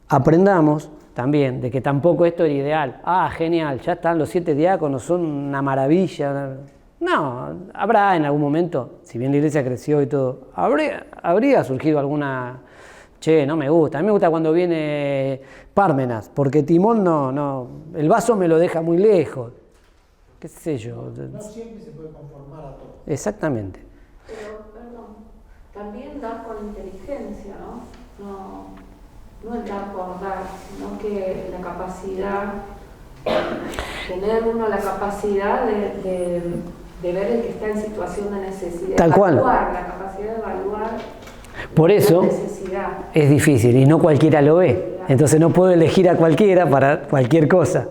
A: aprendamos también de que tampoco esto era ideal. Genial, ya están los 7 diáconos, son una maravilla. No, habrá en algún momento, si bien la iglesia creció y todo, habría surgido alguna, no me gusta. A mí me gusta cuando viene Pármenas, porque Timón no, el vaso me lo deja muy lejos. ¿Qué sé yo?
D: No siempre se puede conformar a todo.
A: Exactamente.
C: Pero, perdón, también dar con inteligencia, ¿no? No el dar por dar, sino que la capacidad, tener uno la capacidad de ver el que está en situación de necesidad.
A: Tal cual.
C: La capacidad de evaluar.
A: Por eso
C: la necesidad.
A: es difícil y no cualquiera lo ve. Entonces no puedo elegir a cualquiera para cualquier cosa.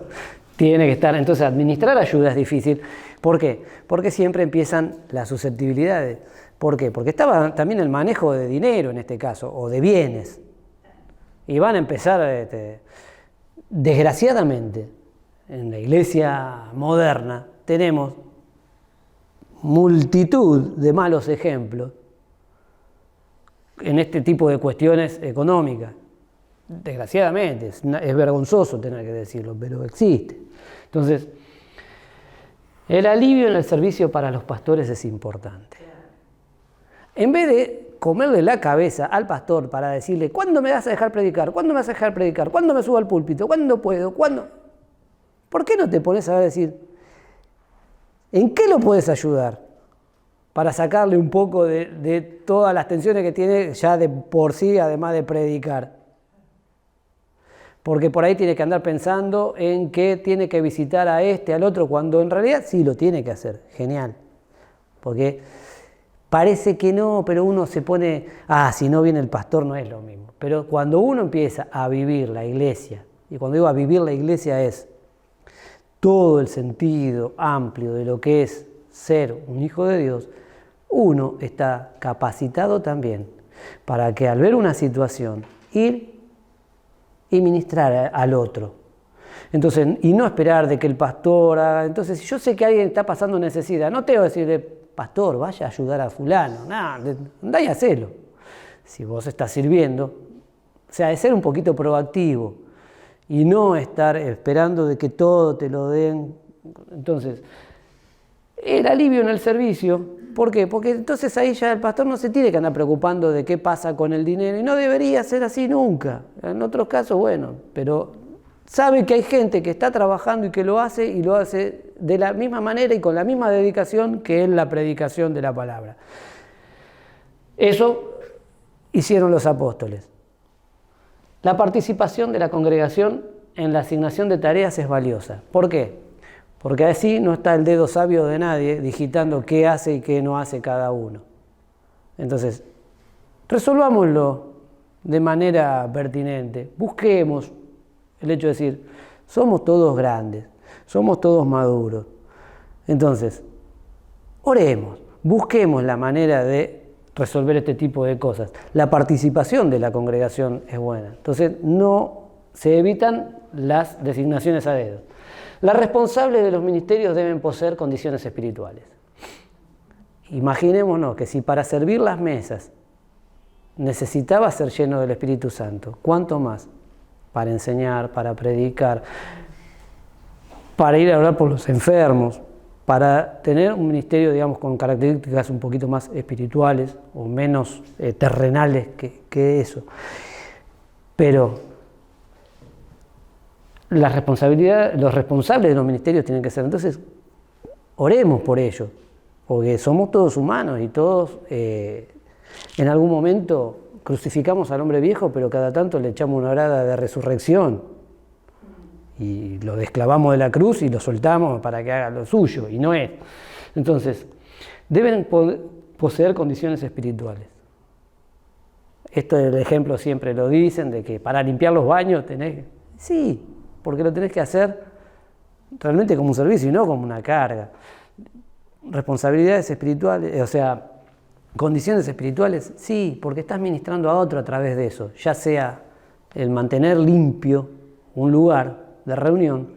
A: Tiene que estar. Entonces administrar ayuda es difícil. ¿Por qué? Porque siempre empiezan las susceptibilidades. ¿Por qué? Porque estaba también el manejo de dinero en este caso, o de bienes. Y van a empezar, desgraciadamente, en la iglesia moderna tenemos multitud de malos ejemplos en este tipo de cuestiones económicas. Desgraciadamente, es vergonzoso tener que decirlo, pero existe. Entonces, el alivio en el servicio para los pastores es importante. En vez de comerle la cabeza al pastor para decirle, ¿cuándo me vas a dejar predicar? ¿Cuándo me vas a dejar predicar? ¿Cuándo me subo al púlpito? ¿Cuándo puedo? ¿Cuándo? ¿Por qué no te pones a decir, ¿en qué lo puedes ayudar? Para sacarle un poco de todas las tensiones que tiene ya de por sí, además de predicar. Porque por ahí tiene que andar pensando en que tiene que visitar a este, al otro, cuando en realidad sí lo tiene que hacer. Genial. Porque parece que no, pero uno se pone, si no viene el pastor no es lo mismo. Pero cuando uno empieza a vivir la iglesia, y cuando digo a vivir la iglesia es todo el sentido amplio de lo que es ser un hijo de Dios, uno está capacitado también para que al ver una situación, ir y ministrar al otro. Entonces, y no esperar de que el pastor haga. Entonces, si yo sé que alguien está pasando necesidad, no tengo que decirle, pastor, vaya a ayudar a fulano. Andá y hacelo. Si vos estás sirviendo, o sea, de ser un poquito proactivo y no estar esperando de que todo te lo den. Entonces, el alivio en el servicio, ¿por qué? Porque entonces ahí ya el pastor no se tiene que andar preocupando de qué pasa con el dinero y no debería ser así nunca. En otros casos, bueno, pero sabe que hay gente que está trabajando y que lo hace de la misma manera y con la misma dedicación que es la predicación de la palabra. Eso hicieron los apóstoles. La participación de la congregación en la asignación de tareas es valiosa. ¿Por qué? Porque así no está el dedo sabio de nadie digitando qué hace y qué no hace cada uno. Entonces, resolvámoslo de manera pertinente. Busquemos el hecho de decir, somos todos grandes, somos todos maduros. Entonces, oremos, busquemos la manera de resolver este tipo de cosas. La participación de la congregación es buena. Entonces, no se evitan las designaciones a dedo. Las responsables de los ministerios deben poseer condiciones espirituales. Imaginémonos que si para servir las mesas necesitaba ser lleno del Espíritu Santo, ¿cuánto más para enseñar, para predicar, para ir a orar por los enfermos, para tener un ministerio, digamos, con características un poquito más espirituales o menos terrenales que eso? Pero los responsables de los ministerios tienen que ser. Entonces, oremos por ellos, porque somos todos humanos y todos en algún momento crucificamos al hombre viejo, pero cada tanto le echamos una grada de resurrección y lo desclavamos de la cruz y lo soltamos para que haga lo suyo, y no es. Entonces, deben poseer condiciones espirituales. Esto del ejemplo siempre lo dicen, de que para limpiar los baños tenés... Sí, porque lo tenés que hacer realmente como un servicio y no como una carga. Responsabilidades espirituales, o sea, condiciones espirituales, sí, porque estás ministrando a otro a través de eso, ya sea el mantener limpio un lugar de reunión,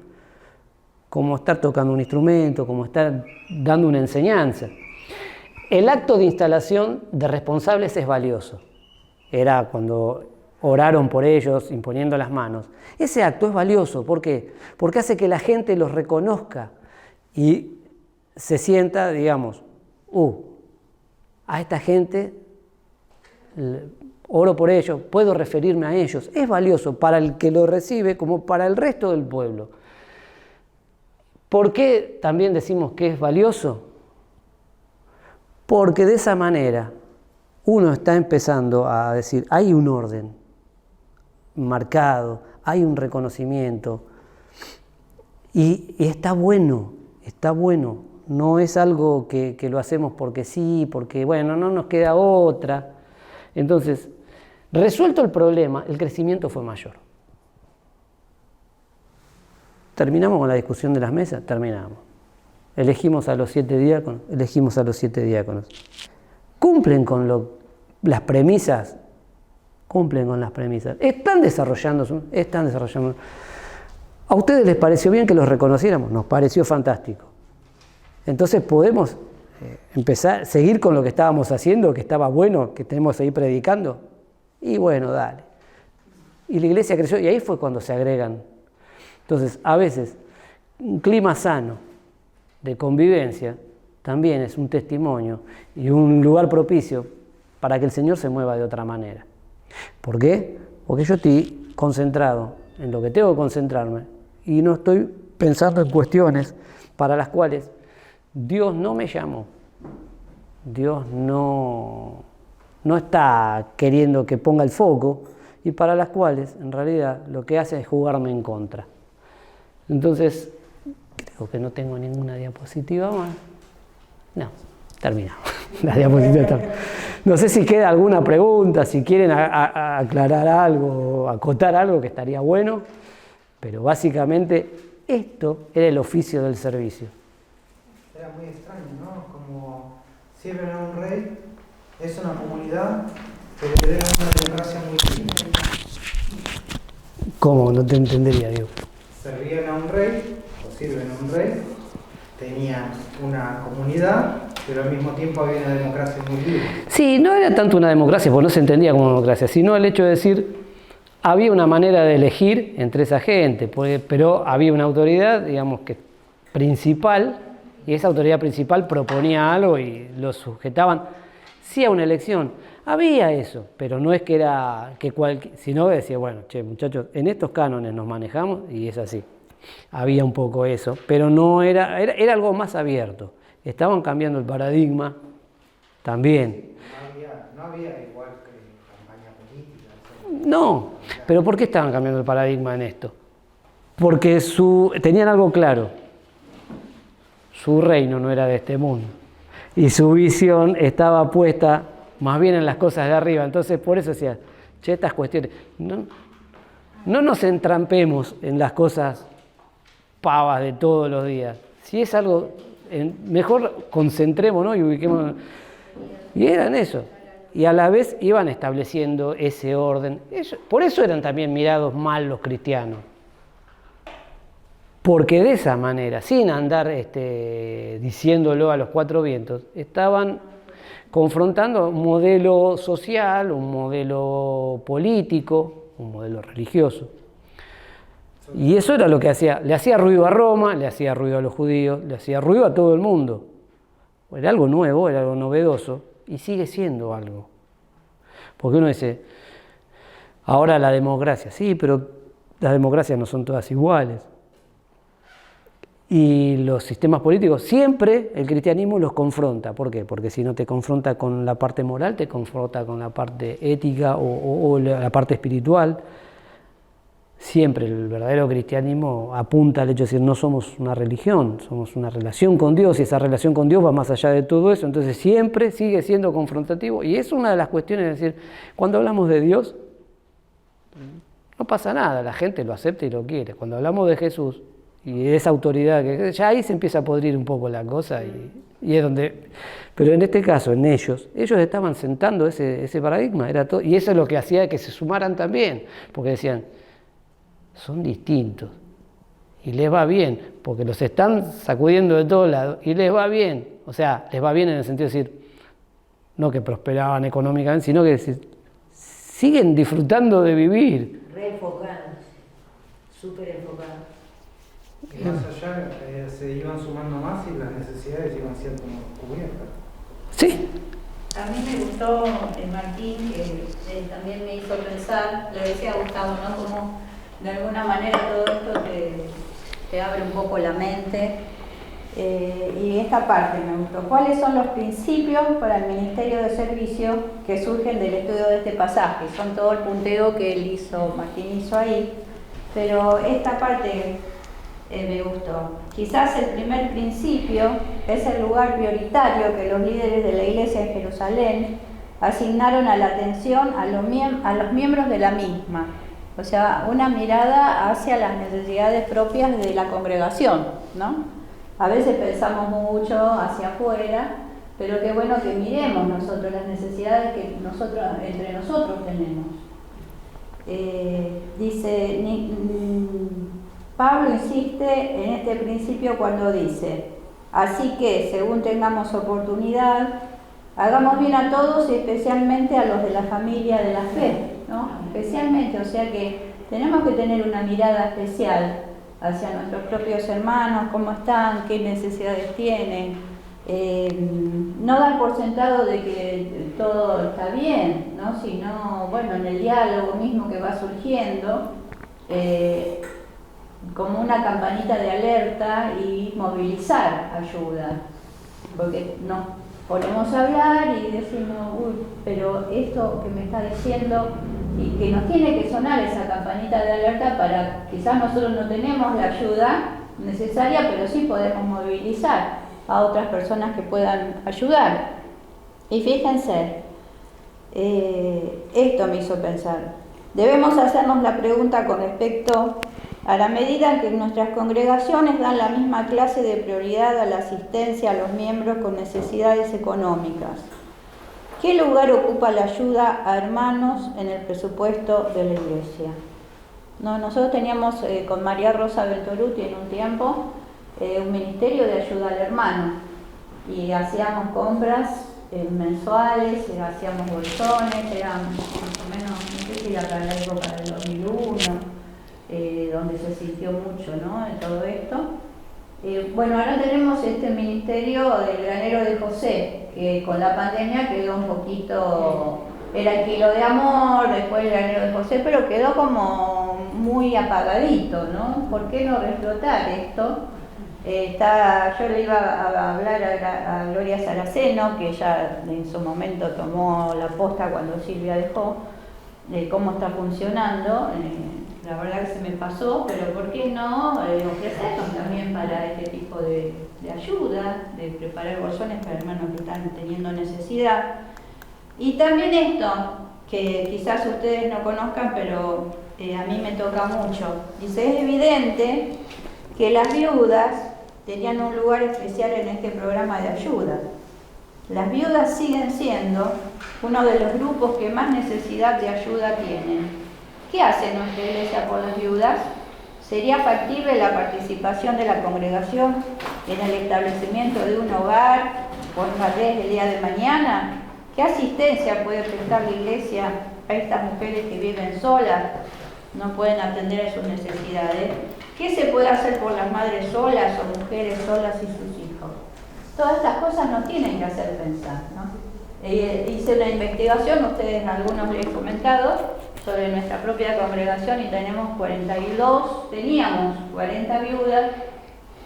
A: como estar tocando un instrumento, como estar dando una enseñanza. El acto de instalación de responsables es valioso. Era cuando oraron por ellos, imponiendo las manos. Ese acto es valioso, ¿por qué? Porque hace que la gente los reconozca y se sienta, digamos, a esta gente oro por ellos, puedo referirme a ellos. Es valioso para el que lo recibe como para el resto del pueblo. ¿Por qué también decimos que es valioso? Porque de esa manera uno está empezando a decir, hay un orden marcado, hay un reconocimiento y está bueno, no es algo que lo hacemos porque sí, porque bueno, no nos queda otra. Entonces, resuelto el problema, el crecimiento fue mayor. ¿Terminamos con la discusión de las mesas? Terminamos. Elegimos a los 7 diáconos. ¿Cumplen con las premisas? Cumplen con las premisas. Están desarrollando. ¿A ustedes les pareció bien que los reconociéramos? Nos pareció fantástico. Entonces podemos empezar, seguir con lo que estábamos haciendo, que estaba bueno, que tenemos que seguir predicando. Y bueno, dale. Y la iglesia creció y ahí fue cuando se agregan. Entonces, a veces, un clima sano de convivencia también es un testimonio y un lugar propicio para que el Señor se mueva de otra manera. ¿Por qué? Porque yo estoy concentrado en lo que tengo que concentrarme y no estoy pensando en cuestiones para las cuales Dios no me llamó. Dios no está queriendo que ponga el foco y para las cuales en realidad lo que hace es jugarme en contra. Entonces, creo que no tengo ninguna diapositiva más. No, terminamos. La diapositiva está. No sé si queda alguna pregunta, si quieren aclarar algo, acotar algo que estaría bueno, pero básicamente esto era el oficio del servicio.
E: Era muy extraño, ¿no? Como sirven a un rey, es una comunidad, pero era una democracia muy linda.
A: ¿Cómo? No te entendería, Diego.
E: Servían a un rey, o sirven a un rey, tenían una comunidad, pero al mismo tiempo había una democracia muy libre.
A: Sí, no era tanto una democracia, porque no se entendía como democracia, sino el hecho de decir, había una manera de elegir entre esa gente, pero había una autoridad, digamos, que principal, y esa autoridad principal proponía algo y lo sujetaban. Sí a una elección, había eso, pero no es que era sino que decía, bueno, che, muchachos, en estos cánones nos manejamos y es así. Había un poco eso, pero no era algo más abierto. Estaban cambiando el paradigma también.
E: No había igual que campaña política.
A: No, pero ¿por qué estaban cambiando el paradigma en esto? Porque tenían algo claro. Su reino no era de este mundo. Y su visión estaba puesta más bien en las cosas de arriba. Entonces, por eso decía, che, estas cuestiones, no nos entrampemos en las cosas pavas de todos los días. Si es algo, mejor concentrémonos y ubiquémonos. Y eran eso. Y a la vez iban estableciendo ese orden. Por eso eran también mirados mal los cristianos. Porque de esa manera, sin andar diciéndolo a los cuatro vientos, estaban confrontando un modelo social, un modelo político, un modelo religioso. Y eso era lo que le hacía ruido a Roma, le hacía ruido a los judíos, le hacía ruido a todo el mundo. Era algo nuevo, era algo novedoso, y sigue siendo algo. Porque uno dice, ahora la democracia, sí, pero las democracias no son todas iguales. Y los sistemas políticos, siempre el cristianismo los confronta. ¿Por qué? Porque si no te confronta con la parte moral, te confronta con la parte ética o la parte espiritual. Siempre el verdadero cristianismo apunta al hecho de decir, no somos una religión, somos una relación con Dios, y esa relación con Dios va más allá de todo eso. Entonces siempre sigue siendo confrontativo. Y es una de las cuestiones de decir, cuando hablamos de Dios, no pasa nada, la gente lo acepta y lo quiere. Cuando hablamos de Jesús, y esa autoridad, que ya ahí se empieza a podrir un poco la cosa, y es donde... Pero en este caso, en ellos estaban sentando ese paradigma, era todo, y eso es lo que hacía que se sumaran también, porque decían, son distintos, y les va bien, porque los están sacudiendo de todos lados, y les va bien, o sea, les va bien en el sentido de decir, no que prosperaban económicamente, sino que siguen disfrutando de vivir.
B: Re enfocados, súper enfocados.
E: Y más allá se iban sumando más y las necesidades iban siendo cubiertas.
A: Sí.
G: A mí me gustó Martín, que también me hizo pensar, le decía a Gustavo, ¿no? Como de alguna manera todo esto te abre un poco la mente. Y esta parte me gustó. ¿Cuáles son los principios para el Ministerio de Servicio que surgen del estudio de este pasaje? Son todo el punteo que Martín hizo ahí, pero esta parte me gustó. Quizás el primer principio es el lugar prioritario que los líderes de la Iglesia en Jerusalén asignaron a la atención a los miembros de la misma. O sea, una mirada hacia las necesidades propias de la congregación, ¿no? A veces pensamos mucho hacia afuera, pero qué bueno que miremos nosotros las necesidades que entre nosotros tenemos. Dice, Pablo insiste en este principio cuando dice, así que, según tengamos oportunidad, hagamos bien a todos y especialmente a los de la familia de la fe, ¿no? Especialmente, o sea que tenemos que tener una mirada especial hacia nuestros propios hermanos, cómo están, qué necesidades tienen, no dar por sentado de que todo está bien, ¿no? Sino, bueno, en el diálogo mismo que va surgiendo, como una campanita de alerta y movilizar ayuda, porque nos ponemos a hablar y decimos, uy, pero esto que me está diciendo, y que nos tiene que sonar esa campanita de alerta para, quizás nosotros no tenemos la ayuda necesaria, pero sí podemos movilizar a otras personas que puedan ayudar. Y fíjense, esto me hizo pensar, debemos hacernos la pregunta con respecto a la medida en que nuestras congregaciones dan la misma clase de prioridad a la asistencia a los miembros con necesidades económicas. ¿Qué lugar ocupa la ayuda a hermanos en el presupuesto de la Iglesia? Nosotros teníamos con María Rosa Ventoruti en un tiempo un ministerio de ayuda al hermano y hacíamos compras mensuales, hacíamos bolsones, eran más o menos, no sé si era para la época del 2001, donde se sintió mucho, ¿no?, de todo esto. Bueno, ahora tenemos este ministerio del granero de José, que con la pandemia quedó un poquito, era el kilo de amor, después el granero de José, pero quedó como muy apagadito, ¿no? ¿Por qué no reflotar esto? Yo le iba a hablar a Gloria Saraceno, que ella en su momento tomó la posta cuando Silvia dejó, de cómo está funcionando. La verdad que se me pasó, pero ¿por qué no ofrecernos también para este tipo de ayuda, de preparar bolsones para hermanos que están teniendo necesidad? Y también esto, que quizás ustedes no conozcan, pero a mí me toca mucho. Dice, es evidente que las viudas tenían un lugar especial en este programa de ayuda. Las viudas siguen siendo uno de los grupos que más necesidad de ayuda tienen. ¿Qué hace nuestra iglesia por las viudas? ¿Sería factible la participación de la congregación en el establecimiento de un hogar por vez el día de mañana? ¿Qué asistencia puede prestar la iglesia a estas mujeres que viven solas, no pueden atender a sus necesidades? ¿Qué se puede hacer por las madres solas o mujeres solas y sus hijos? Todas estas cosas nos tienen que hacer pensar, ¿no? Hice una investigación, ustedes algunos les he comentado, sobre nuestra propia congregación y teníamos 40 viudas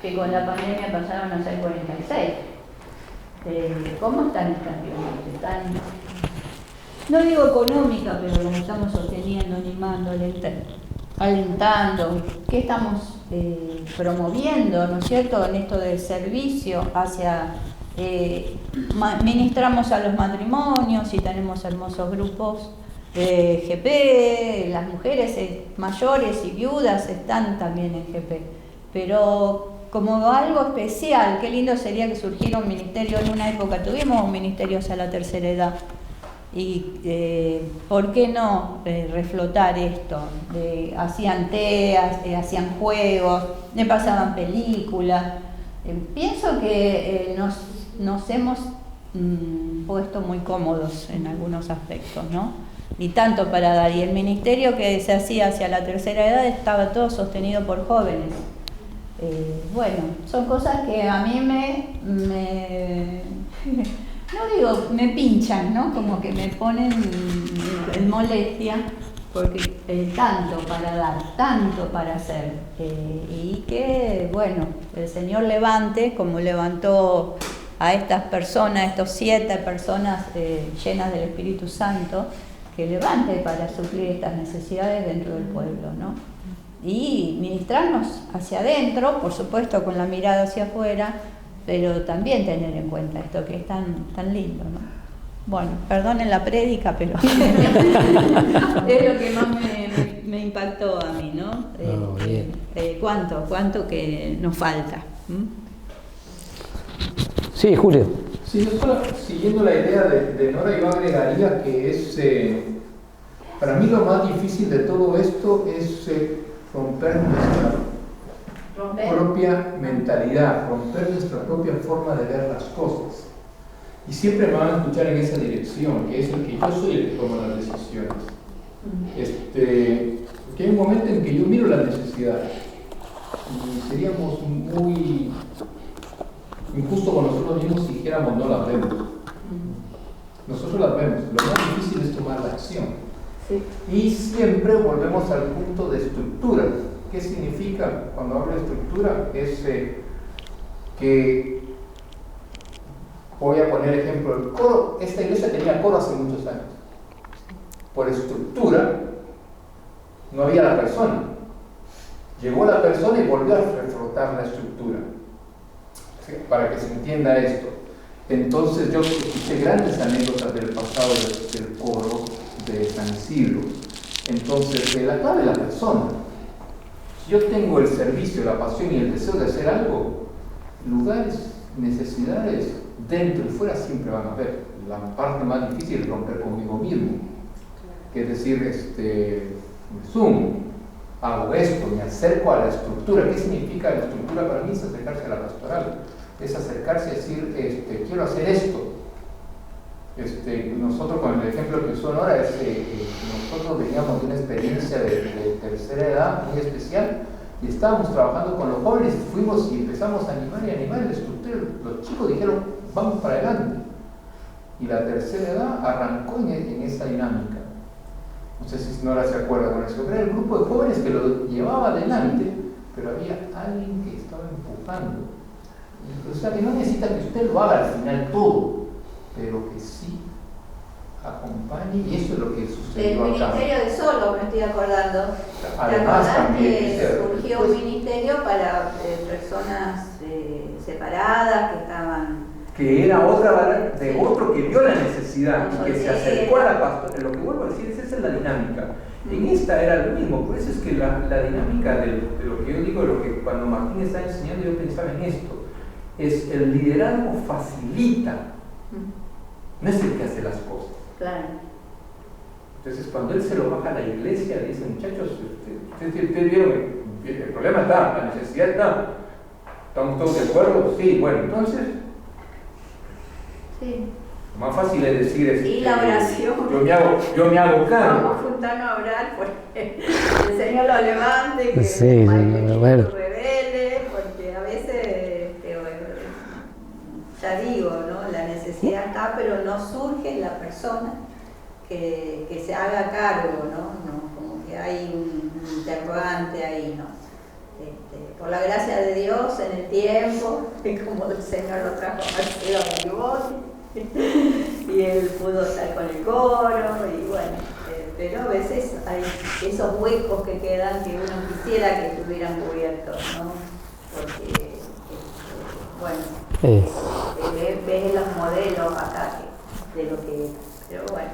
G: que con la pandemia pasaron a ser 46. ¿Cómo están estas viudas? Están, no digo económica, pero las estamos sosteniendo, animando, alentando. ¿Qué estamos promoviendo, no es cierto, en esto del servicio hacia... ministramos a los matrimonios y tenemos hermosos grupos GP, las mujeres mayores y viudas están también en GP, pero como algo especial, qué lindo sería que surgiera un ministerio. En una época tuvimos un ministerio hacia la tercera edad y ¿por qué no reflotar esto? Hacían teas, hacían juegos, me pasaban películas. Pienso que nos hemos puesto muy cómodos en algunos aspectos, ¿no? Y tanto para dar. Y el ministerio que se hacía hacia la tercera edad estaba todo sostenido por jóvenes. Bueno, son cosas que a mí no digo, me pinchan, ¿no? Como que me ponen en molestia, porque tanto para dar, tanto para hacer. Y que, bueno, el Señor levante, como levantó a estas personas, estos 7 personas llenas del Espíritu Santo, que levante para suplir estas necesidades dentro del pueblo, ¿no? Y ministrarnos hacia adentro, por supuesto con la mirada hacia afuera, pero también tener en cuenta esto que es tan lindo, ¿no? Bueno, perdonen la prédica, pero es lo que más me impactó a mí, ¿no? ¿Cuánto que nos falta?
A: Sí, Julio.
H: Sí, siguiendo la idea de Nora, yo agregaría que es, para mí lo más difícil de todo esto es romper nuestra propia mentalidad, romper nuestra propia forma de ver las cosas. Y siempre me van a escuchar en esa dirección, que es el que yo soy el que toma las decisiones. Porque hay un momento en que yo miro las necesidades y seríamos muy injusto con nosotros mismos si dijéramos no las vemos. Nosotros las vemos, lo más difícil es tomar la acción.
C: Sí.
H: Y siempre volvemos al punto de estructura. ¿Qué significa cuando hablo de estructura? Es que, voy a poner ejemplo, el coro. Esta iglesia tenía coro hace muchos años. Por estructura no había la persona. Llegó la persona y volvió a reflotar la estructura. Para que se entienda esto. Entonces yo escuché grandes anécdotas del pasado del coro de San Isidro. Entonces la clave es la persona. Si yo tengo el servicio, la pasión y el deseo de hacer algo, lugares, necesidades, dentro y fuera siempre van a haber. La parte más difícil es romper conmigo mismo. Que es decir, Zoom, hago esto, me acerco a la estructura. ¿Qué significa la estructura para mí? Es acercarse a la pastoral. Es acercarse a decir, quiero hacer esto. Nosotros, con el ejemplo que usó Nora, nosotros veníamos de una experiencia de tercera edad muy especial y estábamos trabajando con los jóvenes, fuimos y empezamos a animar la estructura. Los chicos dijeron, vamos para adelante. Y la tercera edad arrancó en esa dinámica. No sé si Nora se acuerda con eso, pero era el grupo de jóvenes que lo llevaba adelante, pero había alguien que estaba empujando. O sea, que no necesita que usted lo haga al final todo, pero que sí acompañe, y eso es lo que sucedió
G: Del
H: acá.
G: Ministerio de Solo me estoy acordando.
H: Además,
G: ¿Te acordás
H: también,
G: que surgió un ministerio para personas separadas que estaban...
H: Que era otra de otro que vio la necesidad y que se
G: Sí.
H: acercó a la pastora. Lo que vuelvo a decir es esa es la dinámica. En esta era lo mismo, por eso es que la dinámica de lo que yo digo, lo que cuando Martín está enseñando, yo pensaba en esto, es el liderazgo facilita, no es el que hace las cosas.
G: Claro.
H: Entonces, cuando él se lo baja a la iglesia, le dice, muchachos, ustedes vieron, el problema está, la necesidad está. ¿Estamos todos de acuerdo? Sí, bueno, entonces,
G: Sí.
H: lo más fácil es decir,
G: Y la oración.
H: yo me hago cargo.
G: Vamos a juntarnos a orar porque el Señor lo levante, que
A: Sí,
G: el
A: bueno.
G: revele, porque a veces, ya digo, ¿no? La necesidad está, pero no surge en la persona que se haga cargo, ¿no? Como que hay un interrogante ahí, ¿no? Por la gracia de Dios, en el tiempo, como el Señor lo trajo a Marcelo y él pudo estar con el coro, y bueno, pero a veces hay esos huecos que quedan que uno quisiera que estuvieran cubiertos, ¿no? Porque, bueno, ves los modelos acá de lo que es, pero bueno.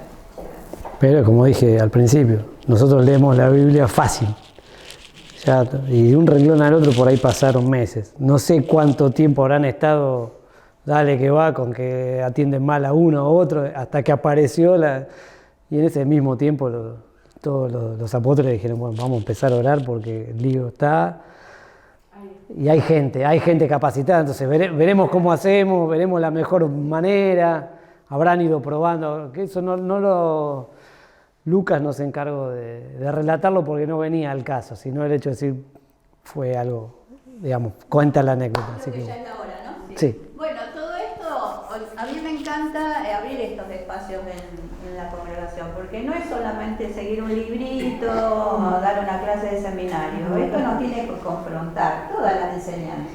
A: Pero como dije al principio, nosotros leemos la Biblia fácil. Ya, y de un renglón al otro por ahí pasaron meses. No sé cuánto tiempo habrán estado, dale que va, con que atienden mal a uno o otro, hasta que apareció y en ese mismo tiempo todos los apóstoles dijeron, bueno, vamos a empezar a orar porque el lío está. Y hay gente capacitada, entonces veremos cómo hacemos, veremos la mejor manera, habrán ido probando, que eso Lucas no se encargó de relatarlo porque no venía al caso, sino el hecho de decir fue algo, digamos, cuenta la anécdota.
G: Creo que ya es la hora, ¿no?
A: Sí.
G: Bueno, todo esto, a mí me encanta abrir estos espacios en la congregación, porque no es solamente seguir un librito o dar una clase de seminario, esto nos tiene que confrontar todas las enseñanzas.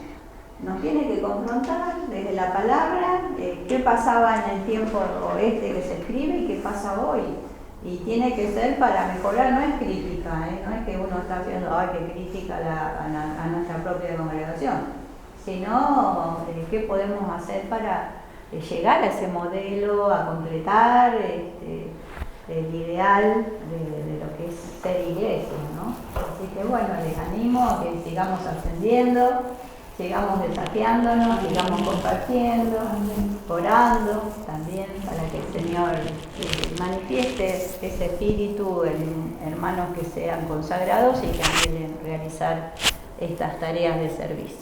G: Nos tiene que confrontar desde la palabra qué pasaba en el tiempo oeste que se escribe y qué pasa hoy. Y tiene que ser para mejorar, no es crítica, no es que uno está haciendo, ay, que critica a nuestra propia congregación, sino qué podemos hacer para llegar a ese modelo, a concretar el ideal de lo que es ser iglesia, ¿no? Así que bueno, les animo a que sigamos ascendiendo, sigamos desafiándonos, sigamos compartiendo, orando también para que el Señor manifieste ese espíritu en hermanos que sean consagrados y que anhelen realizar estas tareas de servicio.